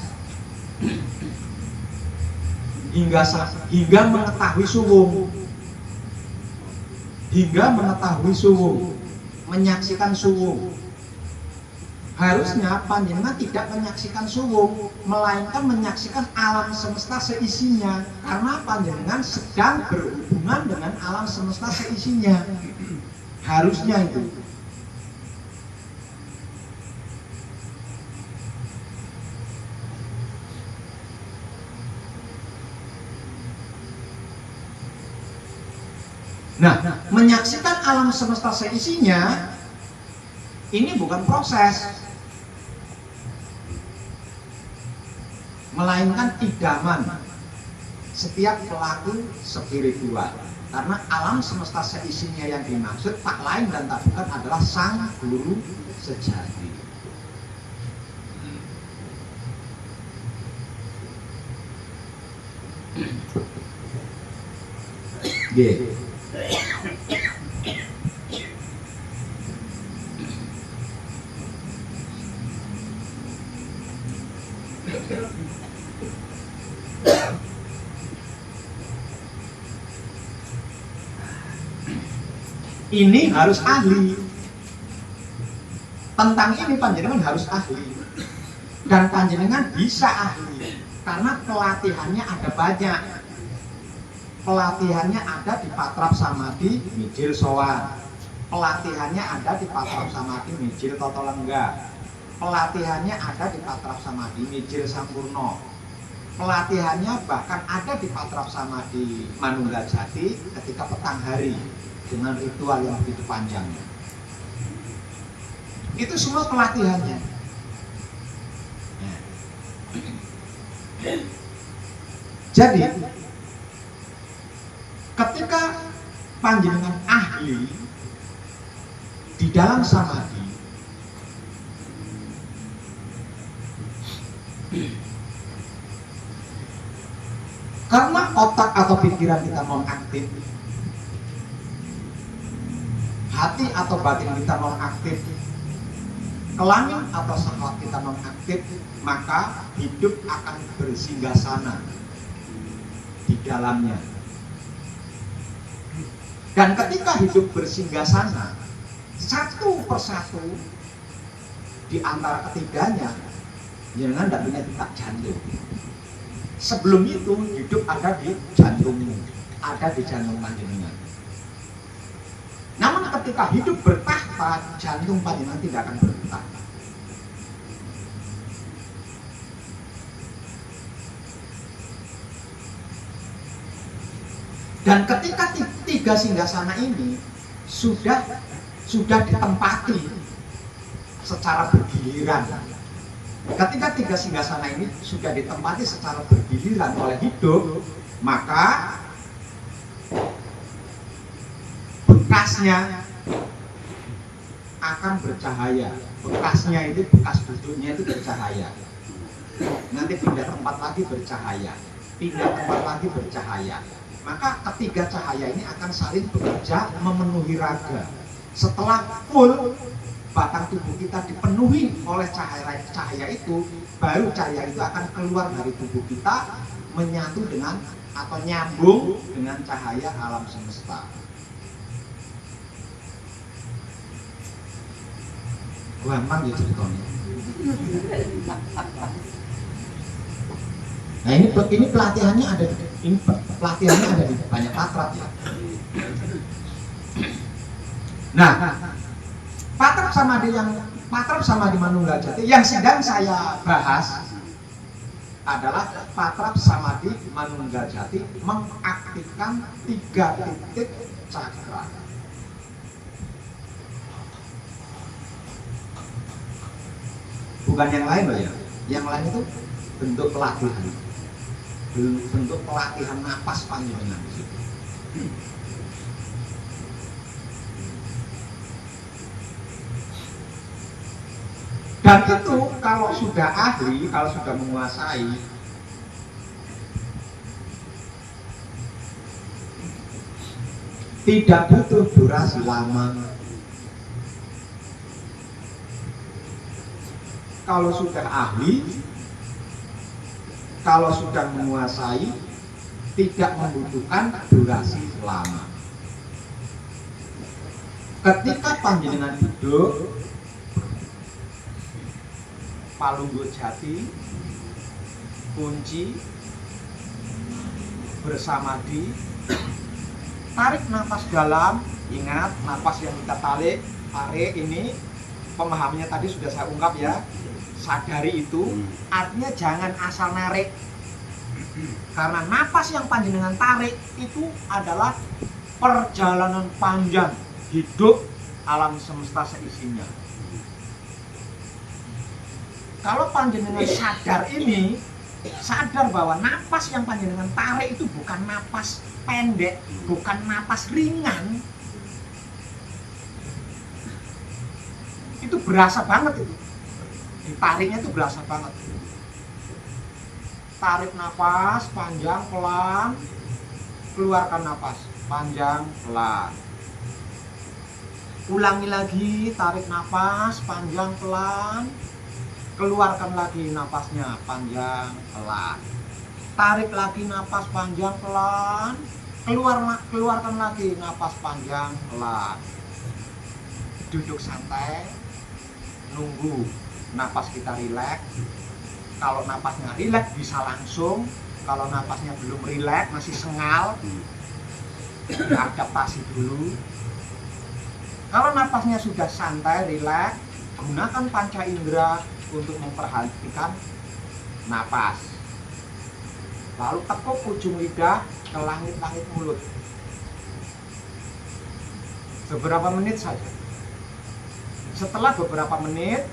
hingga mengetahui suwung. Hingga mengetahui suwung, menyaksikan suwung. Harusnya panjenengan tidak menyaksikan suwung, melainkan menyaksikan alam semesta seisinya, karena panjenengan sedang berhubungan dengan alam semesta seisinya. Harusnya itu. Nah, menyaksikan alam semesta seisinya ini bukan proses, melainkan idaman setiap pelaku spiritual. Karena alam semesta seisinya yang dimaksud tak lain dan tak bukan adalah sang guru sejati. Ini harus ahli. Tentang ini panjenengan harus ahli. Dan panjenengan bisa ahli karena pelatihannya ada banyak. Pelatihannya ada di Patrap Samadhi Mijil Sowan. Pelatihannya ada di Patrap Samadhi Mijil Toto Lengga. Pelatihannya ada di Patrap Samadhi Mijil Sampurno. Pelatihannya bahkan ada di Patrap Samadhi Manunggal Jati ketika petang hari dengan ritual yang begitu panjangnya. Itu semua pelatihannya. Jadi ketika panjenengan ahli di dalam samadhi, karena otak atau pikiran kita non-aktif, hati atau batin kita non-aktif, kelamin atau syahwat kita non-aktif, maka hidup akan bersinggasana di dalamnya. Dan ketika hidup bersinggasana, satu persatu di antara ketiganya, jangan tidak punya detak jantung. Sebelum itu hidup ada di jantungmu, ada di jantung panjenengan. Namun ketika hidup bertahta, jantung panjenengan tidak akan berdetak. Dan ketika tiga singgasana ini sudah ditempati secara bergiliran Ketika tiga singgasana ini sudah ditempati secara bergiliran oleh hidup, maka bekasnya akan bercahaya. Bekasnya itu, bekas duduknya itu bercahaya. Nanti pindah tempat lagi bercahaya, pindah tempat lagi bercahaya. Maka ketiga cahaya ini akan saling bekerja memenuhi raga. Setelah full batang tubuh kita dipenuhi oleh cahaya itu, baru cahaya itu akan keluar dari tubuh kita, menyatu dengan atau nyambung dengan cahaya alam semesta. Gampang ya ceritanya. Nah ini pelatihannya ada, ini pelatihannya ada di banyak patrap ya. Nah, patrap samadhi manunggal jati yang sedang saya bahas adalah patrap samadhi manunggal jati mengaktifkan 3 titik cakra. Bukan yang lain loh ya. Yang lain itu bentuk pelatihan. Bentuk pelatihan napas panjenengan di situ. Dan itu kalau sudah ahli, kalau sudah menguasai, tidak butuh durasi lama. Kalau sudah ahli, kalau sudah menguasai, tidak membutuhkan durasi lama. Ketika panjenengan duduk, palunggo jati, kunci, bersamadi, tarik nafas dalam. Ingat, nafas yang kita tarik ini pemahamannya tadi sudah saya ungkap ya. Sadari itu, artinya jangan asal narik. Karena nafas yang panjenengan tarik itu adalah perjalanan panjang hidup alam semesta seisinya. Kalau panjenengan sadar ini, sadar bahwa nafas yang panjenengan tarik itu bukan nafas pendek, bukan nafas ringan, itu berasa banget itu. Ditariknya itu berasa banget. Tarik nafas panjang pelan, keluarkan nafas panjang pelan. Ulangi lagi, tarik nafas panjang pelan, keluarkan lagi nafasnya panjang pelan. Tarik lagi nafas panjang pelan, keluarkan lagi nafas panjang pelan. Duduk santai, nunggu nafas kita rileks. Kalau nafasnya rileks bisa langsung. Kalau nafasnya belum rileks, masih sengal, adaptasi dulu. Kalau nafasnya sudah santai, rileks, gunakan panca indera untuk memperhatikan nafas. Lalu tekuk ujung lidah ke langit-langit mulut. Beberapa menit saja. Setelah beberapa menit,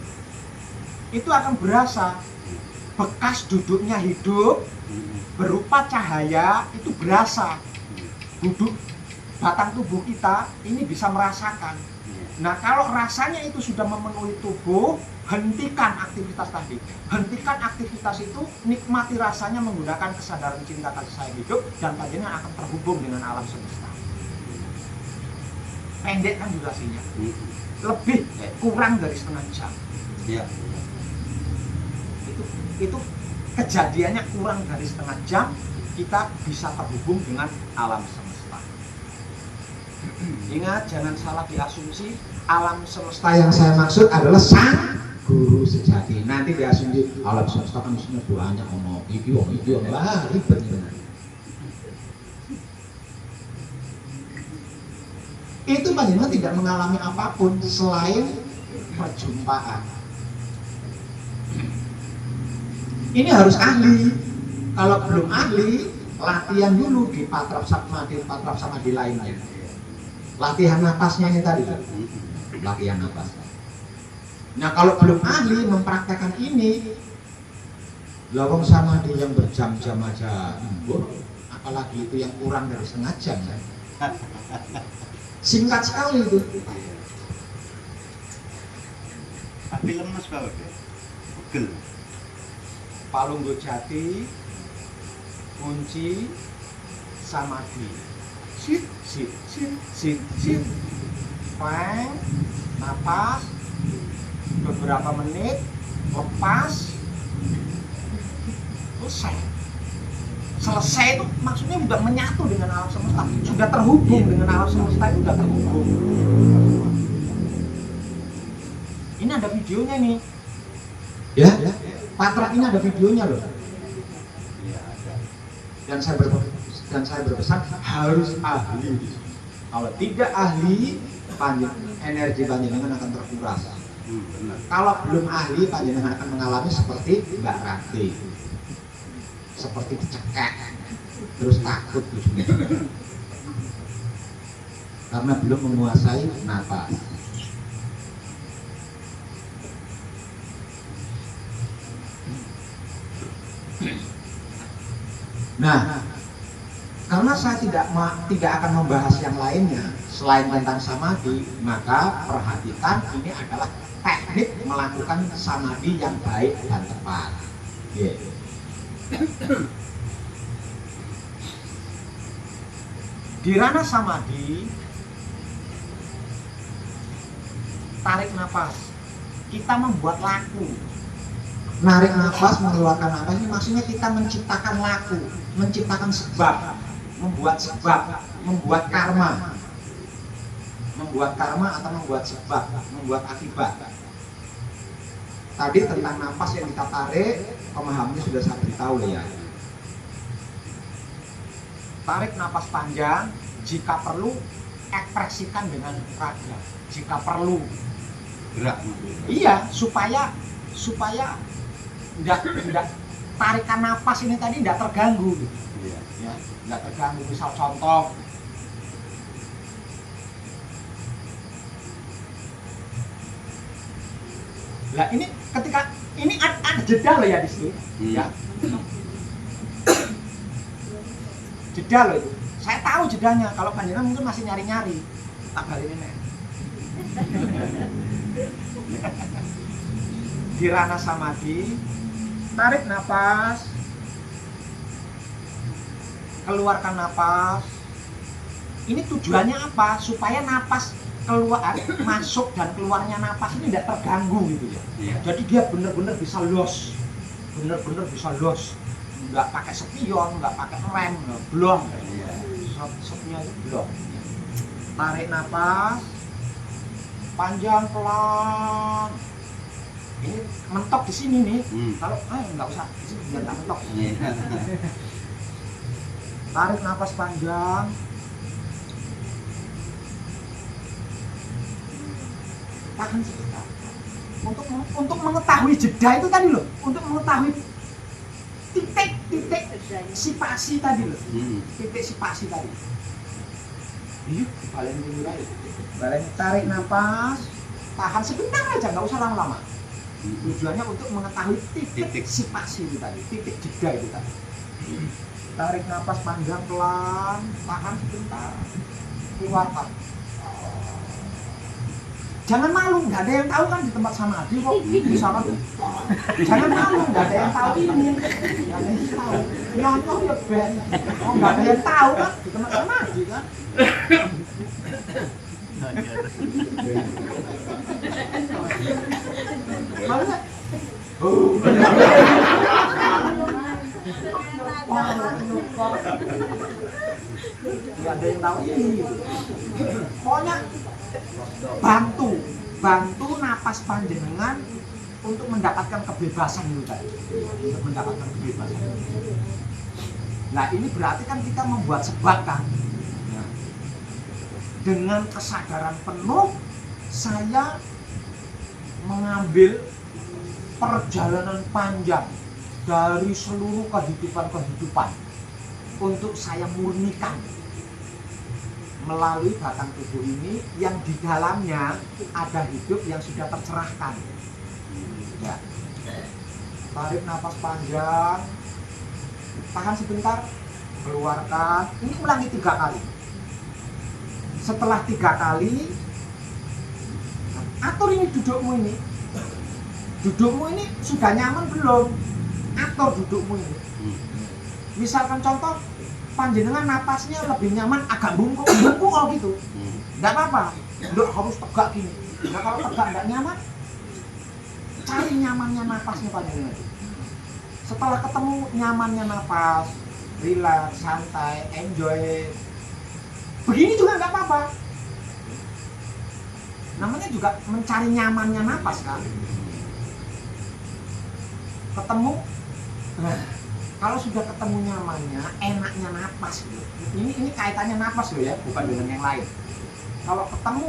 itu akan berasa bekas duduknya hidup berupa cahaya, itu berasa. Duduk batang tubuh kita ini bisa merasakan. Nah, kalau rasanya itu sudah memenuhi tubuh, hentikan aktivitas tadi. Hentikan aktivitas itu, nikmati rasanya menggunakan kesadaran cinta kasih sayang hidup, dan panjenengan akan terhubung dengan alam semesta. Pendek kan durasinya, lebih kurang dari setengah jam. Ya. Itu kejadiannya kurang dari setengah jam, kita bisa terhubung dengan alam semesta. Ingat, jangan salah diasumsi, alam semesta yang saya maksud adalah sang guru sejati. Nanti diasumsi alam semesta kan isinya banyak ono iki lah, ribet benar. Itu panjenengan tidak mengalami apapun selain perjumpaan. Ini harus ahli. Kalau belum ahli, latihan dulu di patrap samadhi lainnya. Latihan napasnya ini tadi, latihan napas. Nah kalau belum ahli mempraktekkan ini, lawang samadhi yang berjam-jam aja, apalagi itu yang kurang dari setengah jam ya. Singkat sekali itu. Tapi lemes banget ya. Pegel. Palunggo jati, kunci, samadhi. Sit, sit, sit, sit, sit. Peng, napas, beberapa menit, lepas, selesai itu maksudnya udah menyatu dengan alam semesta, sudah terhubung dengan alam semesta, itu sudah terhubung. Ini ada videonya nih ya, Patra ini ada videonya loh. Iya, ada. Dan saya berpesan harus ahli. Kalau tidak ahli, energi panjenengan akan terkuras. Benar. Kalau belum ahli, panjenengan akan mengalami seperti Mbak Rati, seperti dicekek, terus takut karena belum menguasai nafas. Nah, karena saya tidak akan membahas yang lainnya selain tentang samadhi, maka perhatikan ini adalah teknik melakukan samadhi yang baik dan tepat. Di ranah samadhi, tarik nafas, kita membuat laku. Narik nafas, mengeluarkan nafas, ini maksudnya kita menciptakan laku, menciptakan sebab, membuat karma, atau membuat sebab, membuat akibat. Tadi tentang nafas yang kita tarik, pemahamannya sudah saya beritahu ya. Tarik nafas panjang, jika perlu ekspresikan dengan raga, jika perlu Gerak. iya, supaya tidak tarikan nafas ini tadi tidak terganggu gitu. Iya. Ya, tidak terganggu. Misal contoh, nah ini ketika ini ada jeda loh ya di sini, ya. Jeda loh itu. Saya tahu jedanya. Kalau panjenengan mungkin masih nyari-nyari. Tak balik ini. Di ranah samadhi, tarik nafas, keluarkan nafas. Ini tujuannya apa? Supaya nafas keluar, masuk dan keluarnya nafas ini tidak terganggu gitu ya. Iya. Jadi dia benar-benar bisa los, nggak pakai spion, nggak pakai rem, blong. Iya. Shotnya itu blong. Tarik nafas, panjang pelan. Ini mentok di sini nih. Kalau nggak usah di sini biar nggak mentok. Iya. Tarik nafas panjang. Tahan sebentar. Untuk mengetahui jeda itu tadi loh. Untuk mengetahui titik sipasi tadi loh. Titik sipasi tadi. Iya, balen dulu aja. Balen tarik nafas, tahan sebentar aja, nggak usah lama-lama. Tujuannya untuk mengetahui titik sipasi itu tadi, titik jeda itu tadi. Tarik nafas panjang pelan, tahan sebentar, keluarkan. Jangan malu, nggak ada yang tahu kan di tempat samadhi kok. Misalkan, jangan malu, nggak ada yang tahu ini, nggak ada yang tahu. Nyontoh ya Ben, oh nggak ada yang tahu kan di tempat samadhi kan. Maksudnya, nggak ada yang tahu ini. Pokoknya bantu napas panjenengan untuk mendapatkan kebebasan itu tadi, untuk mendapatkan kebebasan. Nah ini berarti kan kita membuat sebab kan. Dengan kesadaran penuh saya mengambil perjalanan panjang dari seluruh kehidupan untuk saya murnikan melalui batang tubuh ini yang di dalamnya ada hidup yang sudah tercerahkan. Ya. Tarik napas panjang, tahan sebentar, keluarkan. Ini ulangi 3 kali. Setelah 3 kali, atur ini dudukmu ini. Dudukmu ini sudah nyaman belum? Atur dudukmu ini. Misalkan contoh, panjenengan napasnya lebih nyaman agak bungkuk gitu. Enggak apa-apa. Enggak harus tegak gini. Nah, kalau tegak enggak nyaman, cari nyamannya napasnya panjenengan. Setelah ketemu nyamannya napas, relax, santai, enjoy. Begini juga enggak apa-apa. Namanya juga mencari nyamannya napas kan. Ketemu, nah, kalau sudah ketemu nyamannya, enaknya napas gitu. Ini kaitannya napas loh ya, bukan dengan yang lain. Kalau ketemu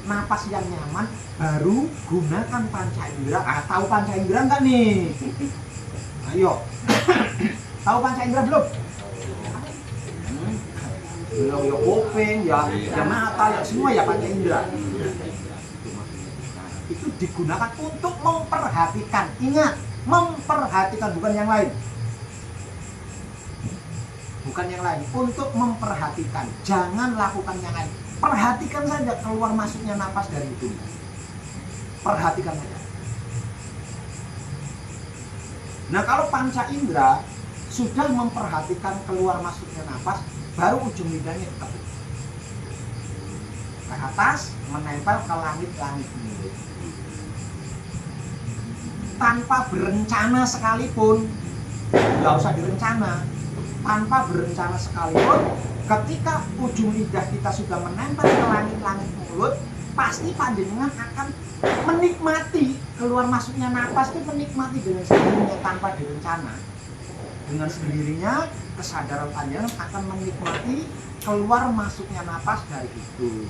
napas yang nyaman, baru gunakan panca indera. Tahu panca indera enggak nih? Ayo. Tahu panca indera belum? Belum, ya kuping, ya mata, ya semua ya panca indera. Itu digunakan untuk memperhatikan. Ingat, memperhatikan, bukan yang lain. Bukan yang lain, untuk memperhatikan. Jangan lakukan yang lain. Perhatikan saja keluar masuknya napas dari hidung. Perhatikan saja. Nah, kalau panca indera sudah memperhatikan keluar masuknya napas, baru ujung lidahnya dikepuk ke atas, menempel ke langit-langit mulut. Tanpa berencana sekalipun, nggak usah direncana. Tanpa berencana sekalipun, ketika ujung lidah kita sudah menempel ke langit-langit mulut, pasti panjenengan akan menikmati keluar masuknya napas itu, menikmati dengan sendirinya tanpa direncana. Dengan sendirinya kesadaran panjenengan akan menikmati keluar masuknya napas dari itu.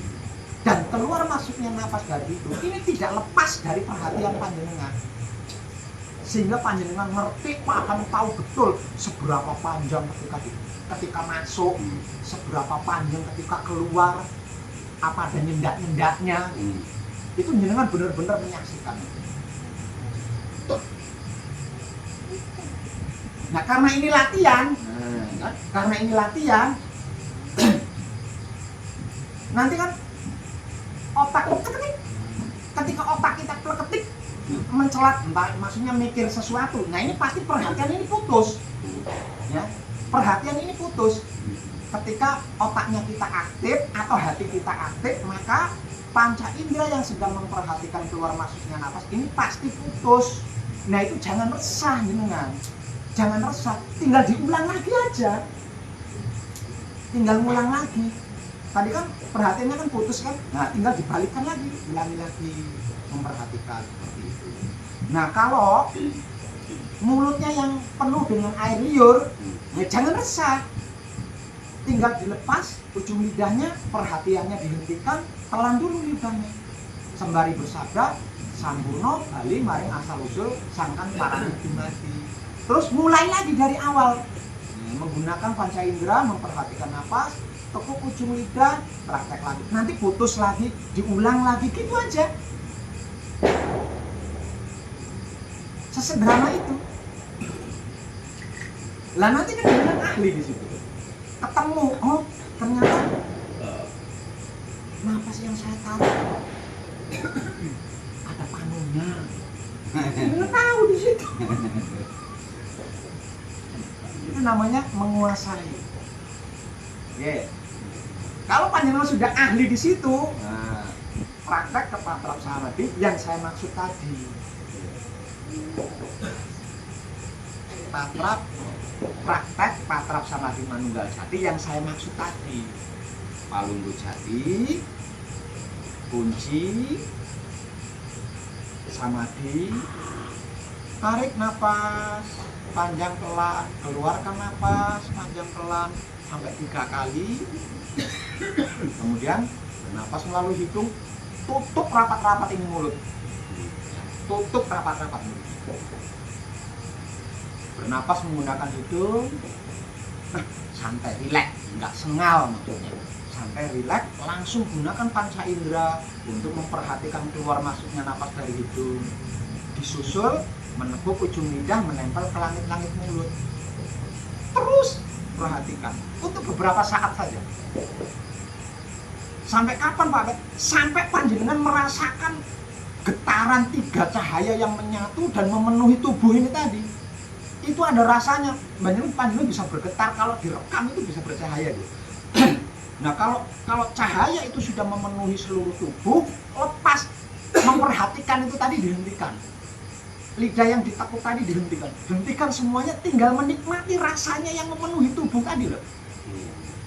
Dan keluar masuknya napas dari itu ini tidak lepas dari perhatian panjenengan. Sehingga panjenengan ngerti, akan tahu betul seberapa panjang ketika masuk, seberapa panjang ketika keluar, apa ada nyendak-nyendaknya. Itu jenengan benar-benar menyaksikan. Nah, karena ini latihan, nanti kan otak ketika otak kita pleketik mencelat, maksudnya mikir sesuatu. Nah, ini pasti perhatian ini putus. Ya, perhatian ini putus. Ketika otaknya kita aktif atau hati kita aktif, maka panca indera yang sedang memperhatikan keluar masuknya napas ini pasti putus. Nah, itu jangan resah, jenengan. Jangan resah, tinggal diulang lagi aja. Tinggal ngulang lagi. Tadi kan perhatiannya kan putus kan? Nah, tinggal dibalikkan lagi, ulangi lagi, memperhatikan seperti itu. Nah, kalau mulutnya yang penuh dengan air liur, ya jangan resah. Tinggal dilepas ujung lidahnya, perhatiannya dihentikan, telan dulu lidahnya. Sembari bersabda, sampurno bali maring asal usul sangkan parang dumadi. Terus mulai lagi dari awal, menggunakan panca indera, memperhatikan napas, tekuk ujung lidah, praktek lagi. Nanti putus lagi, diulang lagi, gitu aja. Sesederhana itu. Lah nanti kan dengan ahli di situ. Ketemu, oh ternyata napas yang saya tarik ada panunya. Nggak tahu di situ. Itu namanya menguasai. Yeah. Kalau panjenengan sudah ahli di situ, nah, praktek ke patrap samadhi yang saya maksud tadi. Praktek patrap samadhi manunggal jati yang saya maksud tadi. Palunggu jati, kunci, samadhi, tarik napas panjang pelan, keluarkan napas panjang pelan sampai 3 kali. Kemudian bernapas melalui hidung, tutup rapat-rapat ini mulut. Tutup rapat-rapat mulut. Bernapas menggunakan hidung, santai, rileks, nggak sengal maksudnya. santai, rileks, langsung gunakan panca indera untuk memperhatikan keluar masuknya napas dari hidung. Disusul menekuk ujung lidah menempel ke langit-langit mulut. Terus perhatikan untuk beberapa saat saja. Sampai kapan Pak? Sampai panjenengan merasakan getaran 3 cahaya yang menyatu dan memenuhi tubuh ini tadi. Itu ada rasanya. Panjenengan bisa bergetar, kalau direkam itu bisa bercahaya gitu. Nah kalau cahaya itu sudah memenuhi seluruh tubuh, lepas, memperhatikan itu tadi dihentikan. Lidah yang ditekuk tadi dihentikan. Hentikan semuanya, tinggal menikmati rasanya yang memenuhi tubuh tadi loh.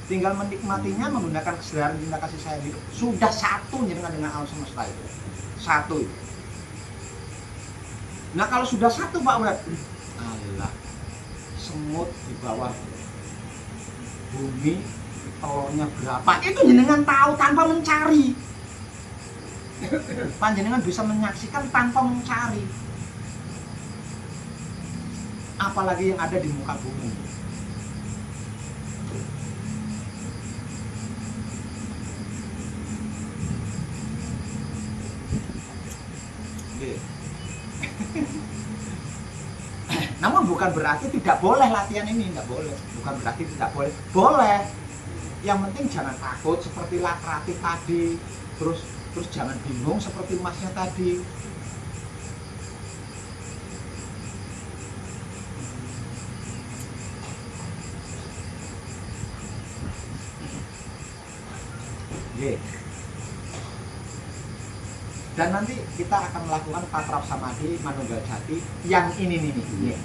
Tinggal menikmatinya menggunakan kesadaran cinta kasih sayang hidup. Sudah satu dengan alam semesta itu. Satu. Nah kalau sudah satu Pak Ustaz, Allah, semut di bawah bumi telurnya berapa itu jenengan tahu tanpa mencari. Panjenengan bisa menyaksikan tanpa mencari. Apalagi yang ada di muka bumi. Namun bukan berarti tidak boleh latihan ini, tidak boleh. Bukan berarti tidak boleh. Boleh. Yang penting jangan takut seperti Lakrati tadi. Terus jangan bingung seperti Masnya tadi. Oke. Dan nanti kita akan melakukan patrap samadhi manunggal jati yang ini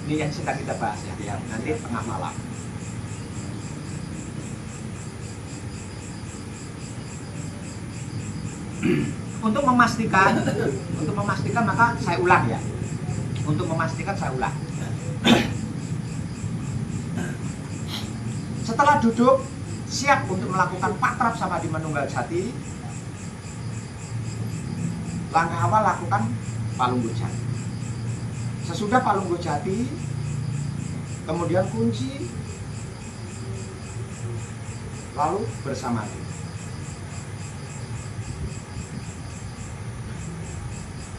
yang sedang kita bahas ya, nanti tengah malam. Untuk memastikan maka saya ulang ya. Untuk memastikan saya ulang. Setelah duduk siap untuk melakukan patrap samadhi manunggal jati, langkah awal lakukan palunggo jati. Sesudah palunggo jati, kemudian kunci, lalu bersamadhi.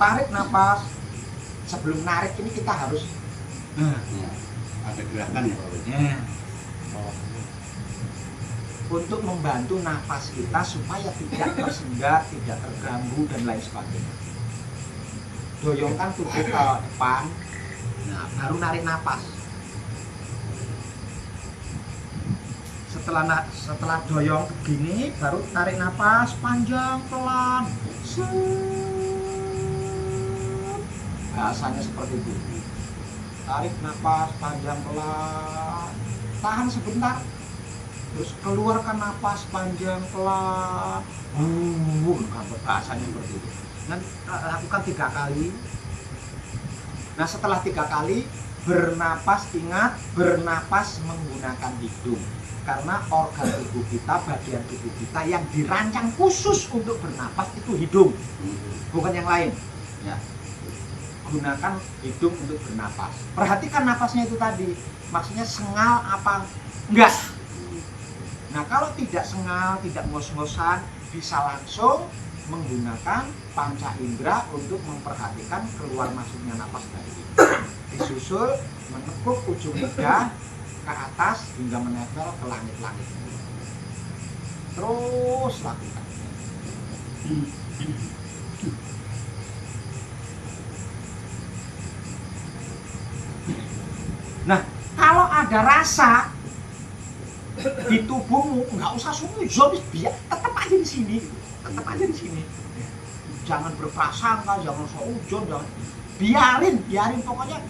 Tarik napas. Sebelum narik ini kita harus ada gerakan ya. Untuk membantu nafas kita supaya tidak tersendat, tidak terganggu dan lain sebagainya. Doyongkan tubuh ke depan, nah baru narik nafas. Setelah doyong begini, baru tarik nafas panjang pelan. Bahasanya seperti itu. Tarik nafas panjang pelan, tahan sebentar. Terus keluarkan napas panjang pelan. Bahasanya seperti itu. Nanti lakukan 3 kali. Nah setelah 3 kali bernapas, ingat bernapas menggunakan hidung. Karena organ tubuh kita, bagian tubuh kita yang dirancang khusus untuk bernapas itu hidung, bukan yang lain. Ya. Gunakan hidung untuk bernapas. Perhatikan napasnya itu tadi. Maksudnya sengal apa enggak. Nah kalau tidak sengal, tidak ngos-ngosan, bisa langsung menggunakan panca indera untuk memperhatikan keluar masuknya napas dari hidung. Disusul menekuk ujung lidah ke atas hingga menempel ke langit-langit. Terus lakukan. Nah kalau ada rasa di tubuhmu, nggak usah suzon, biar tetap aja di sini, tetap aja di sini. Jangan berprasangka, jangan suzon, jangan biarin pokoknya.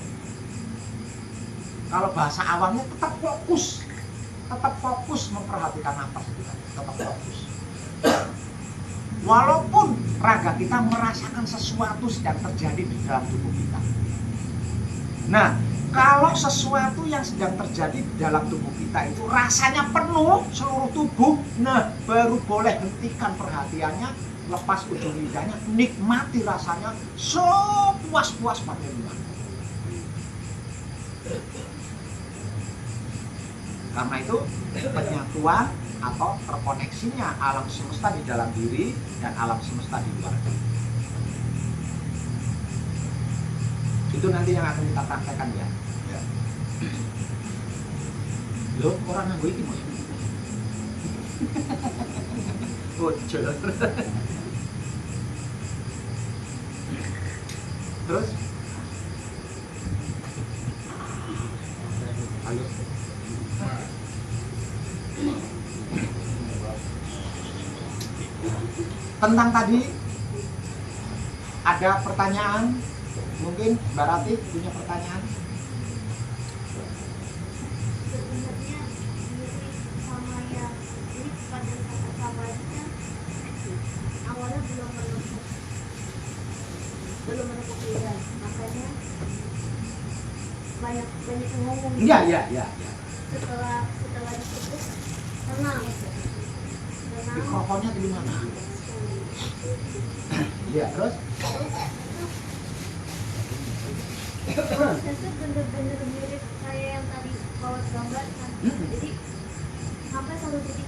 Kalau bahasa awamnya tetap fokus memperhatikan napas itu, tetap fokus. Walaupun raga kita merasakan sesuatu sedang terjadi di dalam tubuh kita. Nah, kalau sesuatu yang sedang terjadi di dalam tubuh kita itu rasanya penuh seluruh tubuh, nah baru boleh hentikan perhatiannya, lepas ujung lidahnya, nikmati rasanya sepuas-puas panjenengan. Karena itu penyatuan atau terkoneksinya alam semesta di dalam diri dan alam semesta di luar diri. Itu nanti yang akan kita praktekkan ya. Ya. Lo orang nganggo iki Mas. Bocor. Terus ayo. Tentang tadi ada pertanyaan, mungkin Mbak Rati punya pertanyaan. Sebenarnya mirip sama yang ini pada saat kabarnya awalnya belum menemukan lidah, makanya banyak yang ngomong. Iya. Setelah ditutup tenang. Mikrofonnya di mana? Iya, terus? Itu bener-bener mirip kayak yang tadi kalau gambarkan. Jadi sampai selalu jadi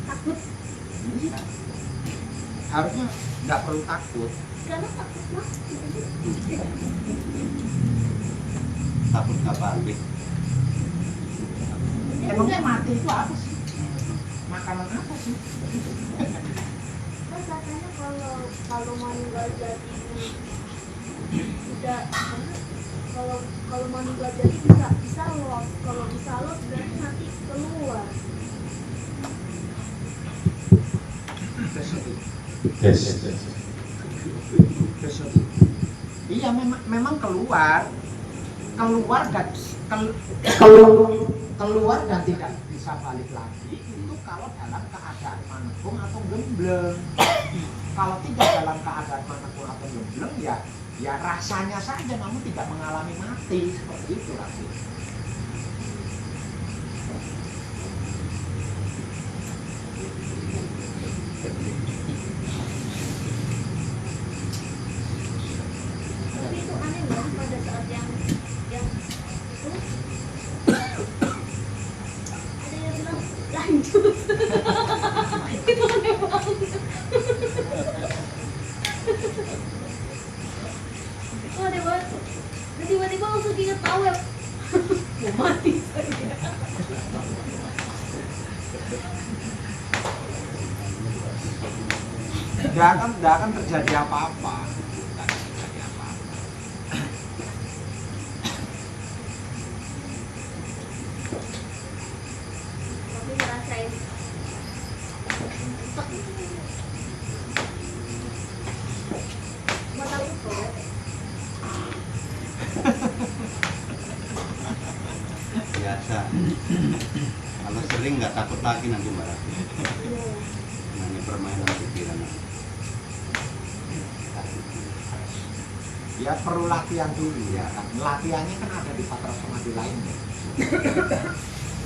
takut. Iya. Harusnya nggak perlu takut. Karena takut mati. Takut kapan? Emangnya mati itu apa sih? Makanan apa sih? Kan katanya kalau meninggal jadi udah kalau meninggal jadi bisa loss. Kalau bisa loss berarti nanti keluar. Iya, memang keluar dan tidak bisa balik lagi itu kalau dalam keadaan manekung atau gembleng. Kalau tidak dalam keadaan manekung atau gembleng ya rasanya saja namun tidak mengalami mati, seperti itu rasanya. Tapi itu aneh banget pada saat yang itu ada yang bilang lanjut. Itu aneh banget. Oh, aneh banget. Dan tiba-tiba langsung inget tahu ya. Mau mati saya. Nggak akan terjadi apa-apa. Nggak akan terjadi apa-apa. Tapi ngerasain mata lupa ya. Biasa. Kalau sering nggak takut lagi nanti Mbak Rati. Nah, ini permainan pikiran. Ya perlu latihan dulu ya kan. Latihannya kan ada di patra samadhi lainnya.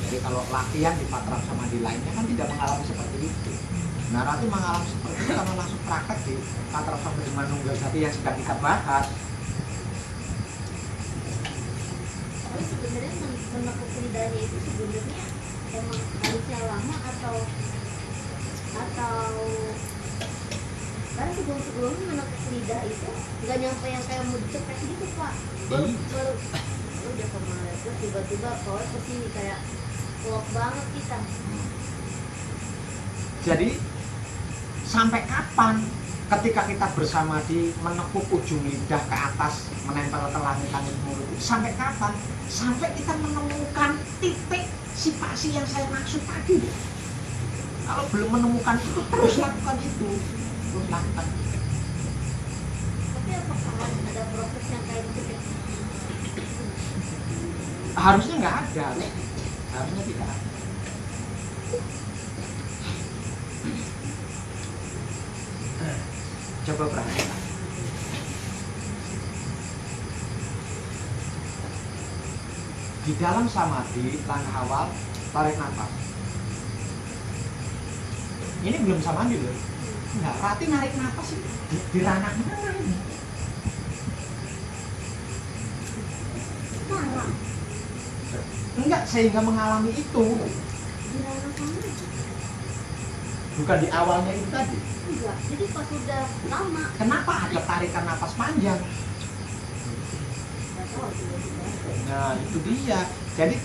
Jadi kalau latihan di patra samadhi lainnya kan tidak mengalami seperti itu. Nah nanti mengalami seperti itu karena langsung praktek di patra samadhi manunggal jati yang sedang kita bahas. Tapi sebenarnya menekuk lidahnya itu sebenarnya emang harusnya lama atau karena sebelum-sebelumnya menekuk lidah itu nggak nyampe yang kayak mau dicepet gitu Pak. Baru udah kemarin terus tiba-tiba power kesini kayak klop banget kita. Jadi sampai kapan ketika kita bersama di menekuk ujung lidah ke atas menempel ke langit-langit mulut itu, sampai kapan? Sampai kita menemukan titik sipasi yang saya maksud tadi. Kalau belum menemukan itu terus lakukan itu, terus lakukan. Tapi apakah ada proses yang kayak gitu? Harusnya nggak ada, harusnya tidak ada. Coba perhatikan. Di dalam samadhi, langkah awal, tarik nafas. Ini belum samadhi loh. Enggak, Rati narik nafas itu di ranah mana ini? Marah. enggak sehingga mengalami itu? Di ranah sana Bukan di awalnya itu tadi. enggak. Jadi pas udah lama Kenapa ada tarikan napas panjang? nggak tahu tiba-tiba. Nah, itu dia. Jadi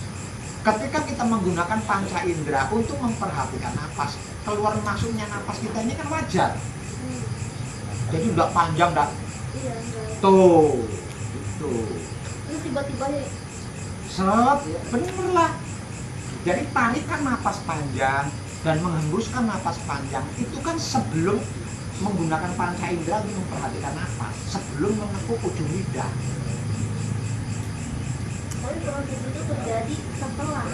ketika kita menggunakan panca indera untuk memperhatikan napas, keluar masuknya napas kita ini kan wajar. Jadi enggak panjang, enggak. Iya enggak. Tuh. Itu. Terus tiba-tiba ya Set, bener lah. Jadi tarikan napas panjang dan menghembuskan napas panjang itu kan sebelum menggunakan panca indera untuk memperhatikan napas, sebelum menekuk ujung lidah. tapi proses itu terjadi setelah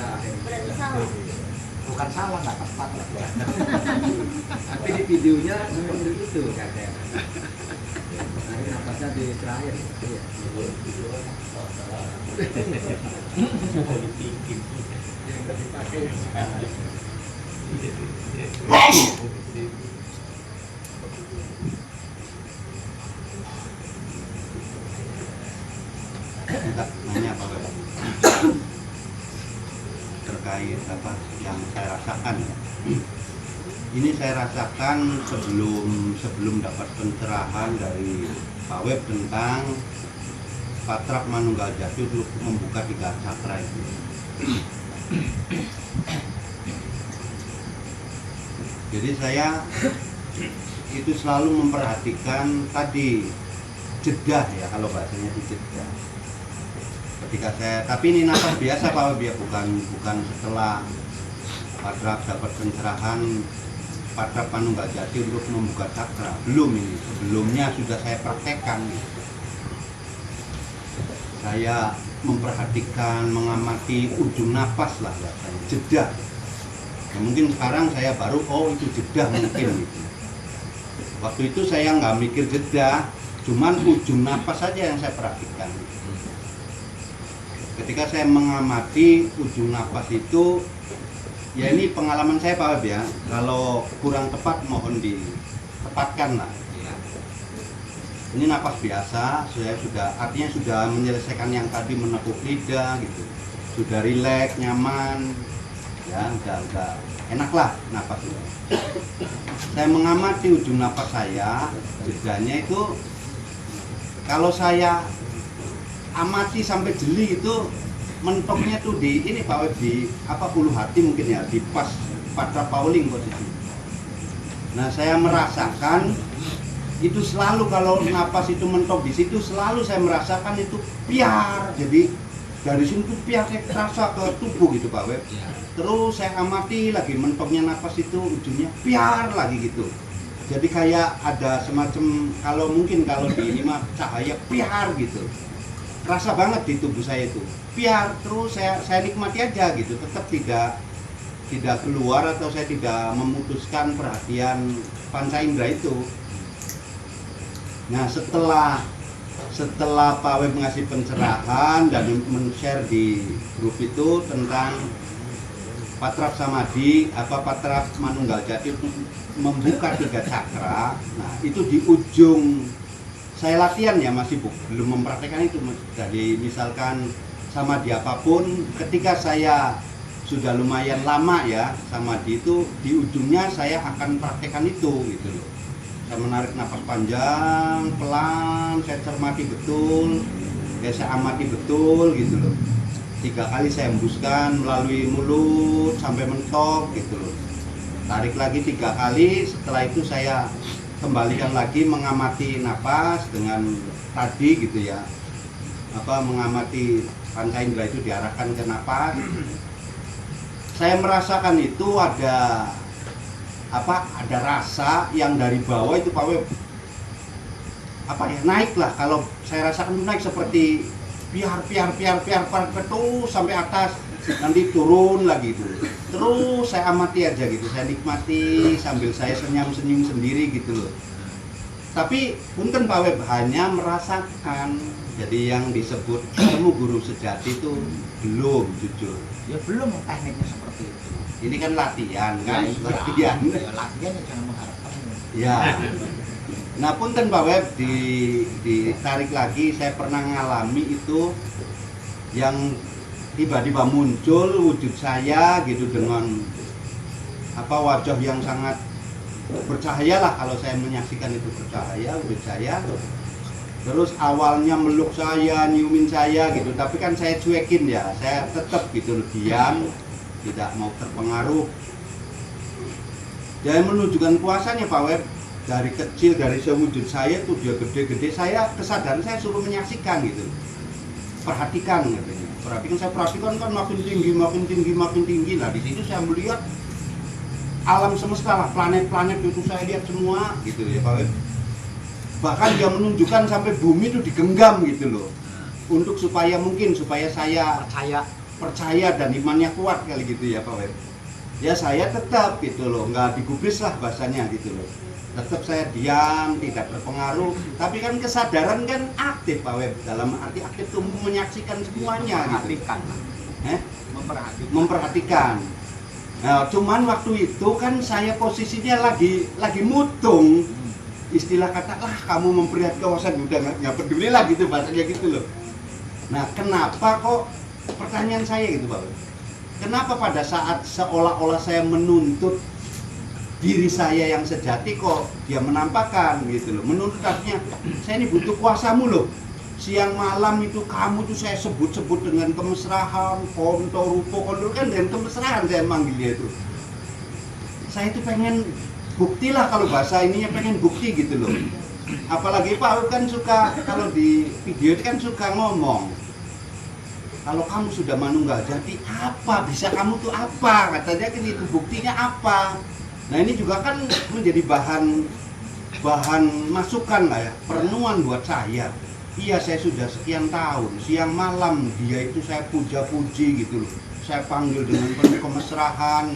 berarti salah. Bukan salah, nggak tepat lah. Tapi di videonya memang begitu katanya. Nah, napasnya di terakhir. Iya. Enggak, nanya apa Pak? Terkait apa yang saya rasakan ya. Ini saya rasakan sebelum dapat pencerahan dari Pak Web tentang Patrap Manunggal Jati untuk membuka 3 cakra itu. Jadi saya itu selalu memperhatikan tadi jeda ya, kalau bahasanya itu jeda. Ketika saya, tapi ini napas biasa Pak Web ya, bukan setelah Patrap dapat pencerahan Patrap Manunggal Jati untuk membuka cakra. Belum, ini sebelumnya sudah saya praktekkan. Saya memperhatikan, mengamati ujung napas lah bahasanya, jeda. Ya, mungkin sekarang saya baru, oh itu jeda mungkin gitu. Waktu itu saya nggak mikir jeda, cuman ujung napas saja yang saya perhatikan. Ketika saya mengamati ujung napas itu, ya ini pengalaman saya Pak Web ya, kalau kurang tepat mohon ditepatkan lah. Ini napas biasa, saya artinya sudah menyelesaikan yang tadi menekuk lidah gitu, sudah rileks, nyaman, ya udah enak lah napas itu. Saya mengamati ujung napas saya, jedanya itu kalau saya amati sampai jeli itu mentoknya tuh di ini Pak Web, di ulu hati mungkin ya, di pas pada pauling posisi. Nah saya merasakan itu selalu kalau napas itu mentok di situ, selalu saya merasakan itu piar. Jadi dari sini tuh piar, saya terasa ke tubuh gitu Pak Web. Terus saya amati lagi mentoknya napas itu ujungnya piar lagi gitu. Jadi kayak ada semacam, kalau di ini mah cahaya piar gitu. Rasa banget di tubuh saya itu piar. Terus saya nikmati aja gitu, tetap tidak keluar atau saya tidak memutuskan perhatian panca indera itu. Nah setelah Pak Web mengasih pencerahan dan men-share di grup itu tentang Patrap Samadhi, Patrap Manunggal Jati membuka 3 cakra. Nah itu di ujung saya latihan ya, masih belum mempraktekkan itu. Jadi misalkan samadhi apapun, ketika saya sudah lumayan lama ya samadhi itu, di ujungnya saya akan praktekkan itu gitu loh. Saya menarik nafas panjang, pelan, saya cermati betul, ya saya amati betul gitu loh. 3 kali saya hembuskan melalui mulut sampai mentok gitu loh. Tarik lagi 3 kali, setelah itu saya kembalikan lagi mengamati napas dengan tadi gitu ya. Mengamati panca indera itu diarahkan ke napas. Saya merasakan itu ada rasa yang dari bawah itu Pak Web naik lah. Kalau saya rasakan itu naik seperti piar terus sampai atas, nanti turun lagi itu. Terus saya amati aja gitu, saya nikmati sambil saya senyum sendiri gitu loh. Tapi punten Pak Web, hanya merasakan. Jadi yang disebut ketemu guru sejati itu belum, jujur. Ya belum tekniknya seperti itu. Ini kan latihan kan, Ya, latihan. Ya, latihan ya jangan mengharapkan. Ya. Nah punten Pak Web, ditarik lagi, saya pernah ngalami itu yang tiba-tiba muncul wujud saya gitu dengan wajah yang sangat bercahaya lah, kalau saya menyaksikan itu bercahaya wujud saya. Terus awalnya meluk saya, nyiumin saya gitu, tapi kan saya cuekin ya, saya tetap gitu diam, tidak mau terpengaruh. Dia menunjukkan kuasanya Pak Web, dari kecil, dari sewujud saya tuh dia gede-gede, saya kesadaran saya suruh menyaksikan gitu, perhatikan katanya, saya perhatikan kan makin tinggi lah. Di situ saya melihat alam semesta lah, planet-planet itu saya lihat semua gitu ya Pak Web. Bahkan dia menunjukkan sampai bumi itu digenggam gitu loh, untuk supaya saya percaya dan imannya kuat kali gitu ya Pak Web. Ya saya tetap gitu loh, nggak digubris lah bahasanya gitu loh, tetap saya diam, tidak terpengaruh, tapi kan kesadaran kan aktif Pak Web, dalam arti aktif itu menyaksikan semuanya gitu. Memperhatikan. Nah, cuman waktu itu kan saya posisinya lagi mutung, istilah kata lah kamu memperlihat kawasan, udah nggak peduli lah gitu bahasanya gitu loh. Nah kenapa kok, pertanyaan saya gitu Pak, kenapa pada saat seolah-olah saya menuntut diri saya yang sejati kok dia menampakkan gitu loh, menuntut artinya saya ini butuh kuasamu loh, siang malam itu kamu tuh saya sebut-sebut dengan kemesraan, konto, rupo, kondor, kan dengan kemesraan saya manggil dia itu. Saya itu pengen bukti lah, kalau bahasa ininya pengen bukti gitu loh. Apalagi Pak Wib kan suka, kalau di video itu kan suka ngomong, kalau kamu sudah manunggal jadi apa, bisa kamu tuh apa, katanya kan itu buktinya apa. Nah ini juga kan menjadi bahan masukan lah ya, perenungan buat saya. Iya saya sudah sekian tahun, siang malam dia itu saya puja-puji gitu loh, saya panggil dengan penuh kemesraan,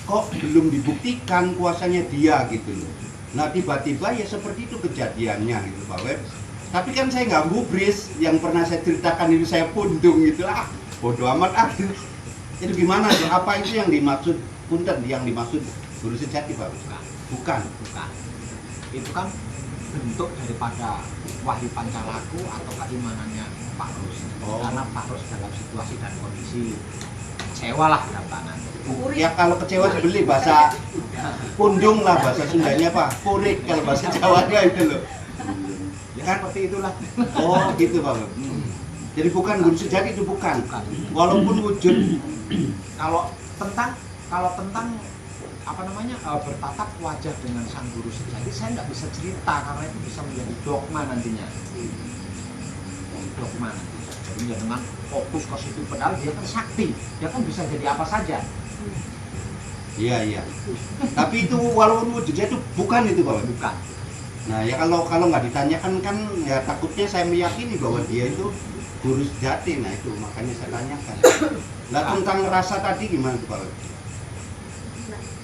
kok belum dibuktikan kuasanya dia gitu loh. Nah tiba-tiba ya seperti itu kejadiannya gitu Pak Web. Tapi kan saya nggak gubris, yang pernah saya ceritakan itu saya pundung gitu lah, bodoh amat itu gimana tuh, apa itu yang dimaksud punten, yang dimaksud guru sejati Pak Web? Bukan. Itu kan bentuk daripada wahyu pancalaku atau keimanannya Pak Rus. Karena Pak Rus dalam situasi dan kondisi kecewa lah gampangan. Ya kalau kecewa dibeli bahasa pundung lah, bahasa Sundanya Pak, purik kalau bahasa Jawanya itu loh. Ya kan seperti itulah. Oh gitu Pak. Jadi bukan guru sejati itu bukan. Walaupun wujud kalau tentang apa namanya bertatap wajah dengan sang guru sejati, saya nggak bisa cerita karena itu bisa menjadi dogma nantinya. Dogma nanti. Jadi ya dengan fokus ke situ, padahal dia kan sakti, dia kan bisa jadi apa saja. Iya. Tapi itu walaupun wujudnya itu bukan itu Pak. Bukan. Nah ya kalau nggak ditanyakan kan ya takutnya saya meyakini bahwa dia itu guru sejati. Nah itu makanya saya tanyakan. Nah tentang rasa tadi gimana tuh Pak?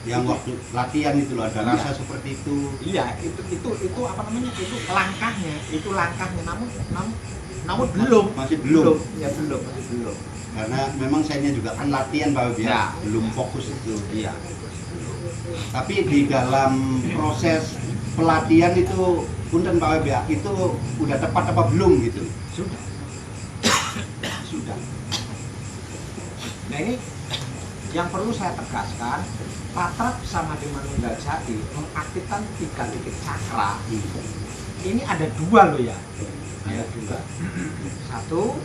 Yang waktu latihan itu loh ada rasa seperti itu. Iya, itu apa namanya? Itu langkahnya namun belum. Masih belum. Ya belum, masih belum. Karena memang saya juga kan latihan Pak ya, belum fokus itu. Iya. Tapi di dalam proses pelatihan itu punten Pak ya, itu udah tepat apa belum gitu? Sudah. Nah ini yang perlu saya tegaskan, Patrap sama dengan Manunggal Jati mengaktifkan 3 titik cakra. Ini ada 2 loh ya. Ada 2. Satu,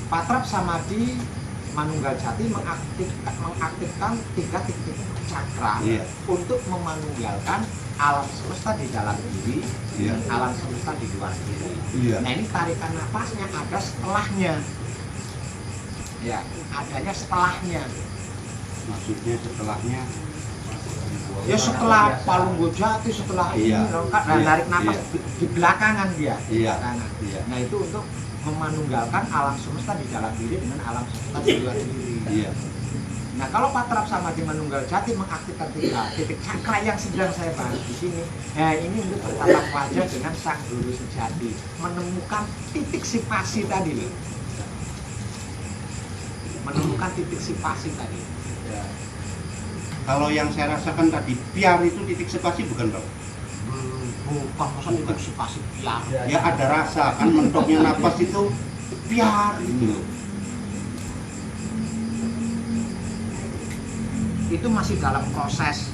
Patrap sama di Manunggal Jati mengaktifkan 3 titik cakra untuk memanunggalkan alam semesta di dalam diri dan alam semesta di luar diri. Nah ini tarikan nafasnya ada setelahnya. Ya, adanya setelahnya. Maksudnya setelahnya? Ya setelah Palunggo Jati, setelah ini lengkap, tarik nafas di belakangan dia. Nah itu untuk memanunggalkan alam semesta di dalam diri dengan alam semesta di luar diri. Nah kalau Patrap sama di Manunggal Jati mengaktifkan 3 titik cakra yang sedang saya bahas di sini. Nah ini untuk bertatap wajah dengan sang guru sejati, menemukan titik sipasi tadi loh. Menemukan titik sipasi tadi. Kalau yang saya rasakan tadi, piar itu titik spasi bukan Pak? Bukan, masa titik spasi piar. Ya ada rasa, kan mentoknya napas itu piar gitu. itu masih dalam proses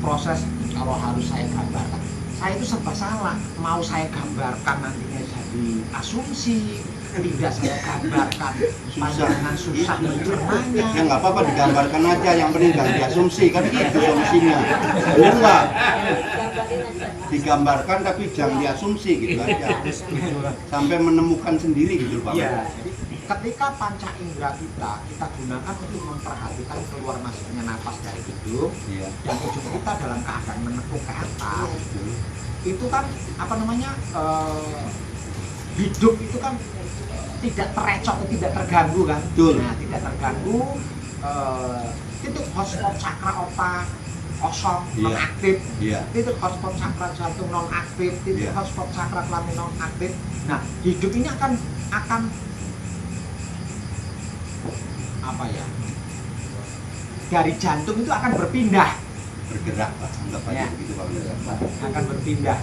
proses. Kalau harus saya gambarkan, saya itu serba salah. Mau saya gambarkan nantinya jadi asumsi, tidak saya gambarkan pandangan susah mencernanya. Ya nggak apa-apa, digambarkan aja, yang penting jangan diasumsi, kan itu solusinya. Benar nggak? Digambarkan tapi jangan diasumsi gitu aja. Sampai menemukan sendiri gitu Pak. Iya, jadi ketika panca indera kita gunakan untuk memperhatikan keluar masuknya napas dari hidung, Iya. dan ujung kita dalam keadaan menekuk ke atas, itu kan hidup itu kan tidak terecok, tidak terganggu kan? Betul. Nah, tidak terganggu. Titik hotspot cakra otak kosong, Iya. non aktif. Iya. Titik hotspot cakra jantung non aktif, titik Iya. hotspot cakra kelamin non aktif. Nah, hidup ini akan apa ya? Dari jantung itu akan berpindah, Bergerak Pak, anggap aja Ya. begitu Pak. akan berpindah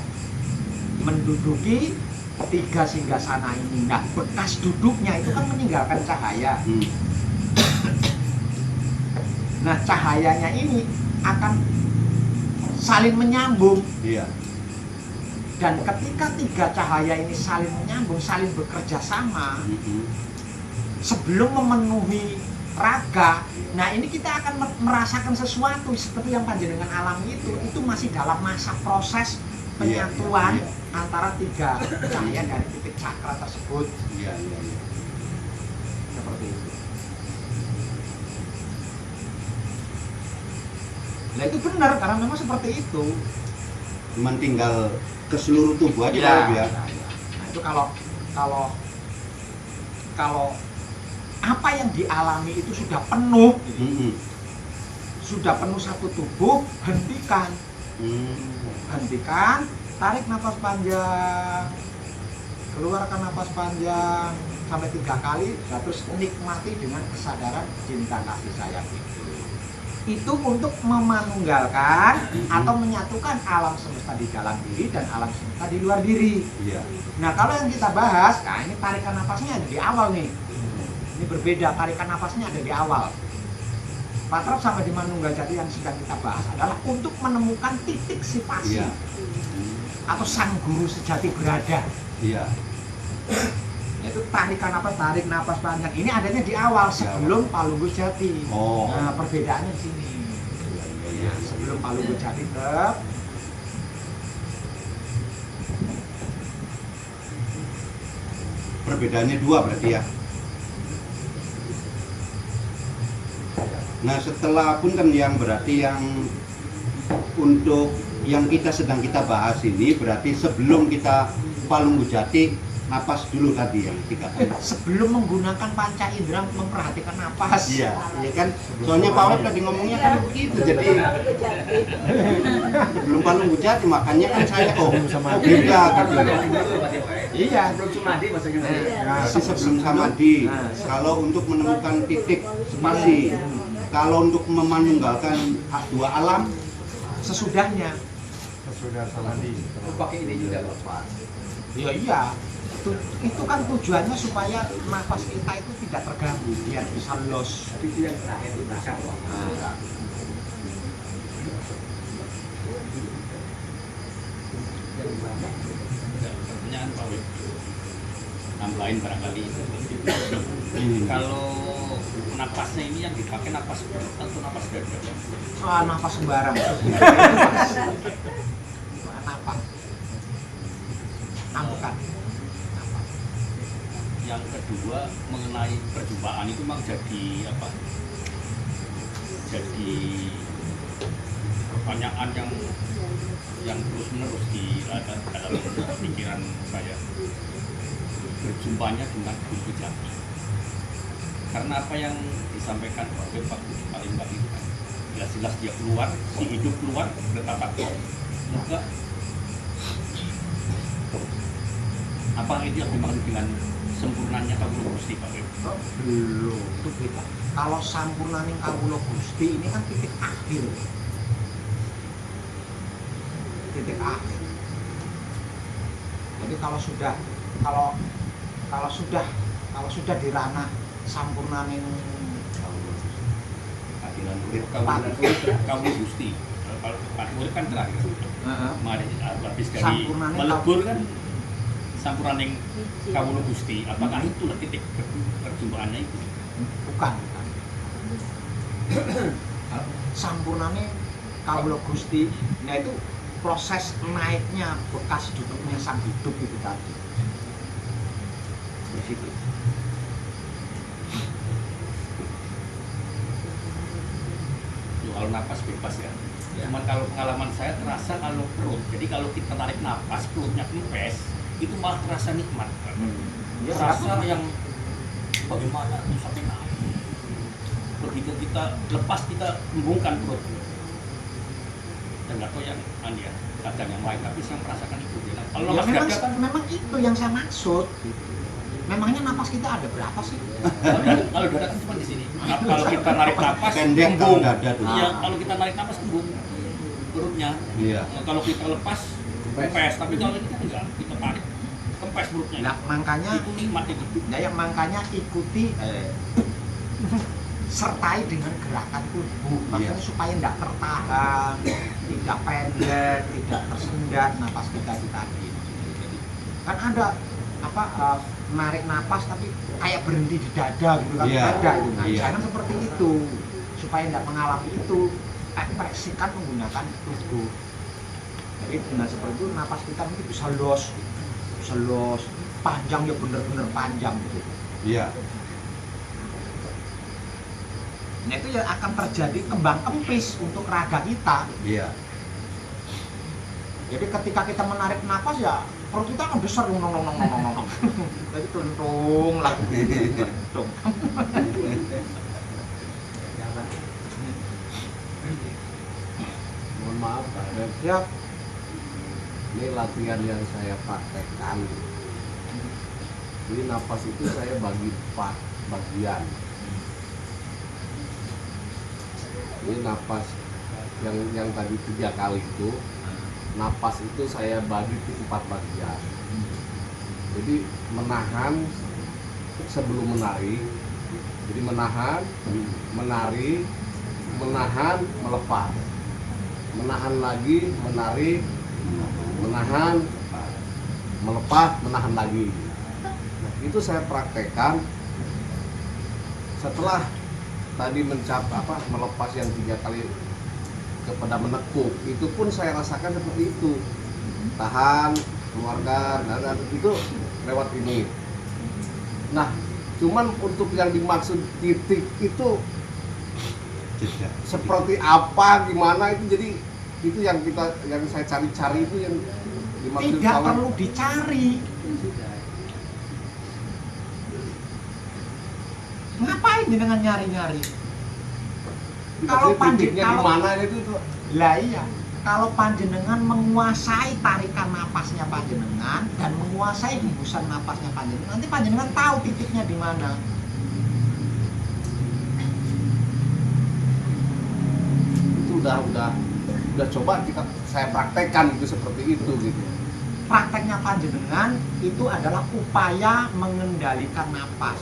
menduduki 3 singgasana ini. Nah, bekas duduknya itu kan meninggalkan cahaya. Nah, cahayanya ini akan saling menyambung, Iya. dan ketika 3 cahaya ini saling menyambung, saling bekerja sama sebelum memenuhi raga. Nah, ini kita akan merasakan sesuatu seperti yang panjenengan alami itu masih dalam masa proses penyatuan Iya. antara 3 cahaya dari titik cakra tersebut. Iya, iya, iya. Seperti itu. Nah, itu benar karena memang seperti itu. Cuman tinggal ke seluruh tubuh aja Iya. Pak ya. Nah, itu kalau apa yang dialami itu sudah penuh, sudah penuh satu tubuh, hentikan, tarik nafas panjang, keluarkan nafas panjang sampai 3 kali, terus nikmati dengan kesadaran cinta kasih sayang itu untuk memanunggalkan atau menyatukan alam semesta di dalam diri dan alam semesta di luar diri. Iya. Nah, kalau yang kita bahas, nah ini tarikan nafasnya ada di awal nih. Ini berbeda, tarikan nafasnya ada di awal. Patrap sama di Manunggal Jati yang sedang kita bahas adalah untuk menemukan titik sifasi Iya. atau sang guru sejati berada. Iya. Yaitu tarikan nafas, tarik nafas panjang. Ini adanya di awal sebelum Palunggu Jati. Oh. Nah, perbedaannya di sini. Iya. Sebelum Palunggu Jati Perbedaannya 2 berarti ya. Nah, setelah pun kan yang berarti yang untuk yang sedang kita bahas ini berarti sebelum kita Palunggu Jati, napas dulu tadi yang 3 kali. sebelum menggunakan panca indera memperhatikan napas. Iya, iya kan. Soalnya Pak Web tadi ngomongnya kan begitu. Jadi sebelum Palunggu Jati, makanya kan saya beda gitu. Iya. Sebelum Sumadi maksudnya. Berarti sebelum samadhi. Kalau untuk menemukan titik spasi, kalau untuk memanunggalkan 2 alam, Sesudahnya. Sudah samadhi. Pakai ini juga Bapak. Iya. Itu kan tujuannya supaya nafas kita itu tidak terganggu, biar bisa los. Tapi itu yang terakhir di belakang Pak. Pertanyaan Pak Wib, nambahin barangkali. Kalau napasnya ini yang dipakai napas perut atau napas dada? Nafas sembarang. Napas. Angkat. Yang kedua mengenai perjumpaan itu memang jadi apa? Jadi pertanyaan yang terus menerus di dalam pikiran saya. Berjumpanya dengan Palunggu Jati. Karena apa yang disampaikan Pak Wib Pak Limbang itu kan jelas-jelas dia keluar, si hidup keluar bertatapan muka. Apa itu yang dimaksud dengan sempurnanya Kawula Gusti Pak Wib? Belum, itu beda. Kalau sampurnaning Kawula Gusti ini kan titik akhir. Titik akhir. Jadi kalau sudah di ranah sampurnaning dengan kamu Gusti. Kalau Pak Murid kan terakhir. Mari habis dari Sampurnane melebur kan sampuraning kamu Gusti. Apakah itulah titik perjumpaannya itu? Bukan. Sampurnane kawula Gusti. Nah itu proses naiknya bekas duduknya sang hidup itu tadi. Di situ. Kalau napas bebas ya. Cuman kalau pengalaman saya terasa kalau perut, jadi kalau kita tarik napas perutnya kempes, itu malah terasa nikmat. Ya, Terasa yang bagaimana tuh sampai naik. Begitu kita lepas kita membungkan perut. Dan nggak tahu yang ya, kadang yang lain tapi saya merasakan itu. Kalau Ya, napas memang, dada kan memang itu yang saya maksud. Memangnya napas kita ada berapa sih? kalau dada kan cuma di sini. Nah, kalau kita narik napas Pendek kalau kembung. dada tuh. Iya, kalau kita narik napas kembung perutnya. Iya. Nah, kalau kita lepas kempes, tapi kalau ini kan enggak, kita tarik kempes perutnya. Nah, makanya Itu nikmat itu. nah, ya makanya ikuti sertai dengan gerakan tubuh, maksudnya Iya. supaya tidak tertahan, tidak pendek, tidak tersendat napas kita itu tadi. Jadi, kan ada apa narik napas tapi kayak berhenti di dada gitu kan, Iya. ada itu. Nah, Iya. jangan seperti itu, supaya tidak mengalami itu, ekspresikan menggunakan tubuh. Jadi dengan seperti itu napas kita mungkin bisa los, panjang ya bener-bener panjang gitu. Iya. Nah itu ya akan terjadi kembang kempis untuk raga kita. Iya. Jadi ketika kita menarik napas ya perut kita akan besar nong. Jadi tuntung lagi. Tuntung. Mohon maaf Pak Rep, Ya, ini latihan yang saya praktekkan. Ini napas itu saya bagi 4 bagian. Ini napas yang tadi 3 kali itu, napas itu saya bagi ke 4 bagian. Jadi menahan sebelum menari. Jadi menahan, menari, menahan, melepas. Menahan lagi, menarik, menahan, melepas, menahan lagi. Nah, itu saya praktekkan setelah tadi melepas yang 3 kali kepada menekuk, itu pun saya rasakan seperti itu. Tahan, keluarkan, dan itu lewat ini. Nah, cuman untuk yang dimaksud titik itu Jeda. seperti apa, gimana itu, jadi itu yang saya cari-cari itu yang dimaksud. tidak kalau- perlu dicari. Ngapain dengan nyari-nyari? Kalau dimaksud titiknya di kalau mana itu lah iya, kalau panjenengan menguasai tarikan napasnya panjenengan dan menguasai hembusan napasnya panjenengan, nanti panjenengan tahu titiknya di mana. itu udah coba saya praktekkan itu seperti itu gitu. Prakteknya panjenengan itu adalah upaya mengendalikan napas.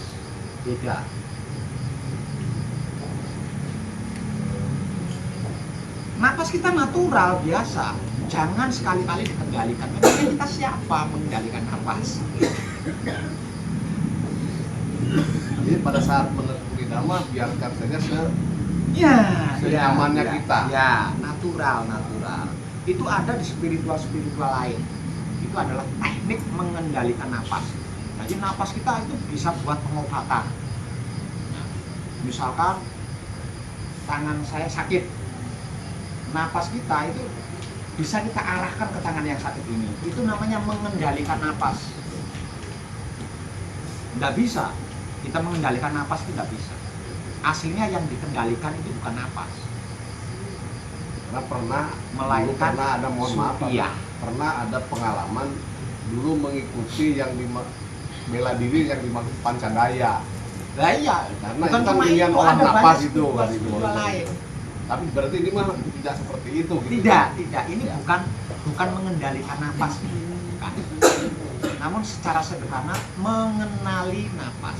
Beda. Napas kita natural biasa, jangan sekali-kali dikendalikan. Memangnya kita siapa mengendalikan napas? Jadi pada saat menekuni dhamma biarkan saja senyamannya ya, kita. Ya, natural. Itu ada di spiritual lain. Itu adalah teknik mengendalikan napas. Jadi napas kita itu bisa buat pengobatan. Misalkan tangan saya sakit, napas kita itu bisa kita arahkan ke tangan yang sakit ini. Itu namanya mengendalikan napas. Nggak bisa. Kita mengendalikan napas itu nggak bisa. Aslinya yang dikendalikan itu bukan napas. Karena pernah Melainkan ada mohon maaf iya. pernah ada pengalaman dulu mengikuti yang bela diri yang dimaksud Pancadaya. Lah iya, Karena bukan itu kan cuma pilihan itu, olah ada napas banyak itu kan itu. spiritual lain. Tapi berarti ini mah tidak seperti itu gitu. Tidak. Ini Ya. bukan mengendalikan napas. Bukan. Namun secara sederhana mengenali napas.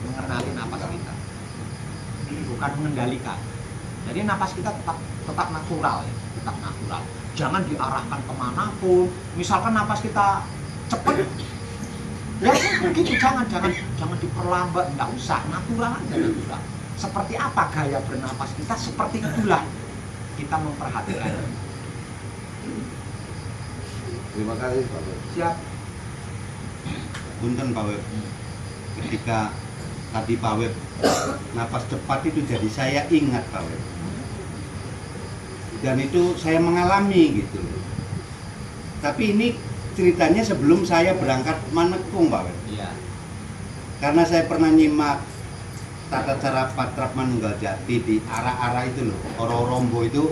Mengenali napas kita. bukan mengendalikan. Jadi napas kita tetap natural ya, tetap natural. Jangan diarahkan kemanapun. Misalkan napas kita cepet, ya begitu, jangan diperlambat, nggak usah, natural aja, natural. Seperti apa gaya bernapas kita, seperti itulah kita memperhatikan. Terima kasih Pak Web. Siap. Punten Pak Web, ketika tadi Pak Web napas cepat itu jadi saya ingat Pak Web, dan itu saya mengalami gitu. Tapi ini ceritanya sebelum saya berangkat Manekung Pak Web. Iya. Karena saya pernah nyimak tata cara Patrap Manunggal Jati di arah-arah itu loh, Ororombo itu.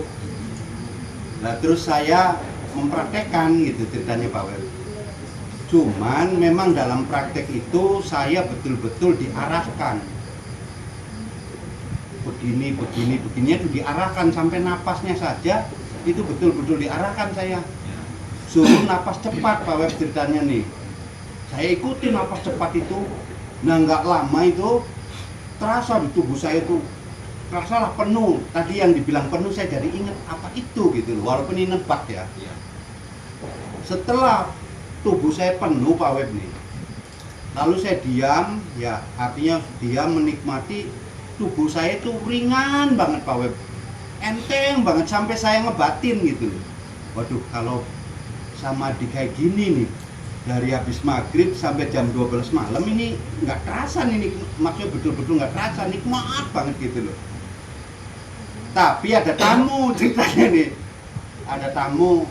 Nah terus saya mempraktekkan gitu ceritanya Pak Web. Cuman memang dalam praktek itu saya betul-betul diarahkan. Begini itu diarahkan sampai napasnya saja itu betul-betul diarahkan saya. Suruh napas cepat Pak Web ceritanya nih. Saya ikuti napas cepat itu. Nah nggak lama itu terasa di tubuh saya itu terasa lah penuh. Tadi yang dibilang penuh saya jadi ingat apa itu gitu loh. Walaupun ini nebak ya. Setelah tubuh saya penuh Pak Web nih, lalu saya diam, ya artinya diam menikmati tubuh saya itu ringan banget Pak Web, enteng banget sampai saya ngebatin gitu loh. Waduh kalau samadhi kayak gini nih dari habis maghrib sampai jam 12 malam ini nggak terasa nih, maksudnya betul-betul nggak terasa, nikmat banget gitu loh. Tapi ada tamu ceritanya nih, ada tamu.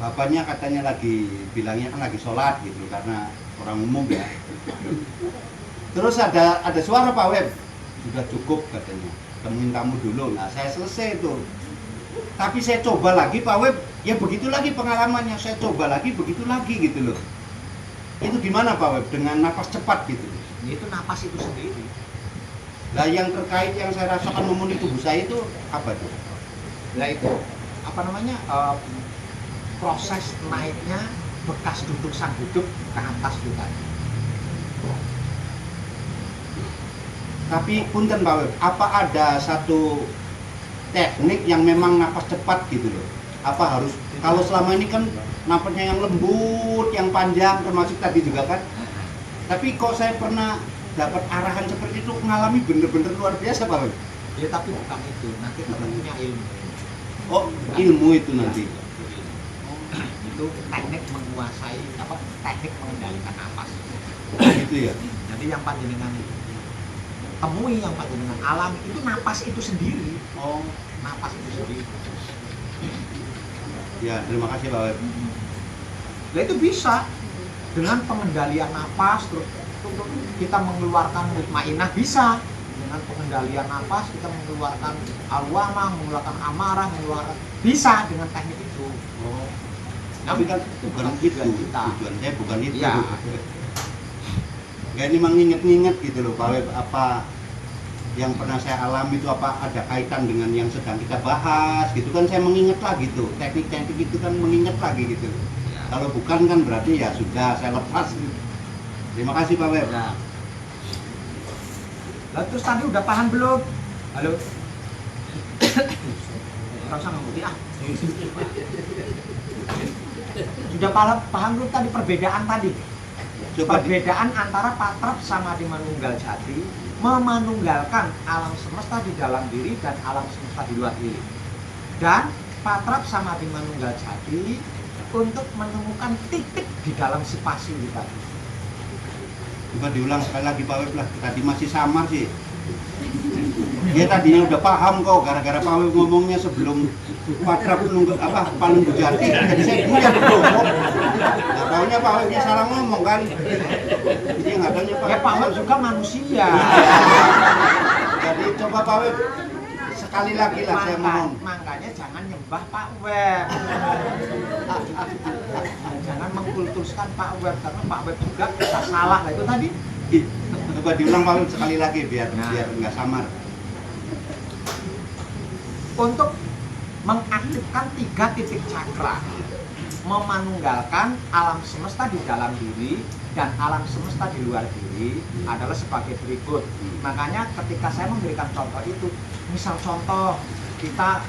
Bapaknya katanya lagi, bilangnya kan lagi sholat gitu karena orang umum ya. Terus ada suara Pak Web, sudah cukup katanya, temuin kamu dulu. Nah saya selesai tuh. Tapi saya coba lagi Pak Web, ya begitu lagi pengalamannya. Saya coba lagi, begitu lagi gitu loh. Itu gimana Pak Web dengan napas cepat gitu? Itu napas itu sendiri. Nah yang terkait yang saya rasakan memenuhi tubuh saya itu apa tuh? Nah itu apa namanya? Proses naiknya bekas duduk sang hidup ke atas itu tadi. Tapi punten Pak Web, apa ada satu teknik yang memang napas cepat gitu loh? Apa harus, kalau selama ini kan napasnya yang lembut, yang panjang, termasuk tadi juga kan. Tapi kok saya pernah dapat arahan seperti itu, mengalami bener-bener luar biasa Pak Web. Ya tapi bukan itu, nanti tentunya ilmu. Oh ilmu itu nanti. Itu teknik menguasai apa, teknik mengendalikan napas. Gitu ya. Jadi yang panjenengan temui, yang panjenengan alami itu napas itu sendiri. Oh Napas itu sendiri. ya, terima kasih Pak Web. Nah itu bisa dengan pengendalian napas, terus untuk kita mengeluarkan mutmainah bisa. Dengan pengendalian napas kita mengeluarkan al-wamah, mengeluarkan amarah, mengeluarkan bisa dengan teknik itu. Oh. Tapi kan bukan itu, kita. tujuan saya bukan itu. Ya. Ya ini memang nginget-nginget gitu loh Pak Web, apa yang pernah saya alami itu apa ada kaitan dengan yang sedang kita bahas gitu kan, saya mengingat lagi tuh teknik-teknik itu kan, mengingat lagi gitu. Ya. Kalau bukan kan berarti ya sudah saya lepas. Terima kasih Pak Web. Ya. Lalu terus tadi udah paham belum? Halo? Nggak usah ngerti ah. Sudah paham belum tadi perbedaan tadi? Coba Perbedaan antara Patrap sama di Manunggal Jati, memanunggalkan alam semesta di dalam diri dan alam semesta di luar diri. Dan Patrap sama di Manunggal Jati untuk menemukan titik di dalam spasi kita. coba diulang sekali lagi Pak Web lah, tadi masih samar sih. Dia tadinya udah paham kok, gara-gara Pak Web ngomongnya sebelum Patrap nunggu apa Panung Jati, jadi saya buyar dong. Nggak taunya Pak Webnya salah ngomong kan. Jadi nggak taunya Pak Ya Web. Pak Web juga manusia. Jadi coba Pak Web sekali lagi lah saya ngomong. Makanya jangan nyembah Pak Web. Jangan mengkultuskan Pak Web, karena Pak Web juga bisa salah. Nah itu tadi. Coba diulang Pak Web sekali lagi biar nggak samar. Untuk mengaktifkan 3 titik cakra. memanunggalkan alam semesta di dalam diri dan alam semesta di luar diri adalah sebagai berikut. Makanya ketika saya memberikan contoh itu, misal contoh kita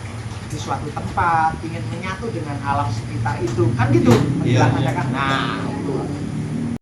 di suatu tempat ingin menyatu dengan alam sekitar itu, kan gitu penjelasannya kan. Nah, itu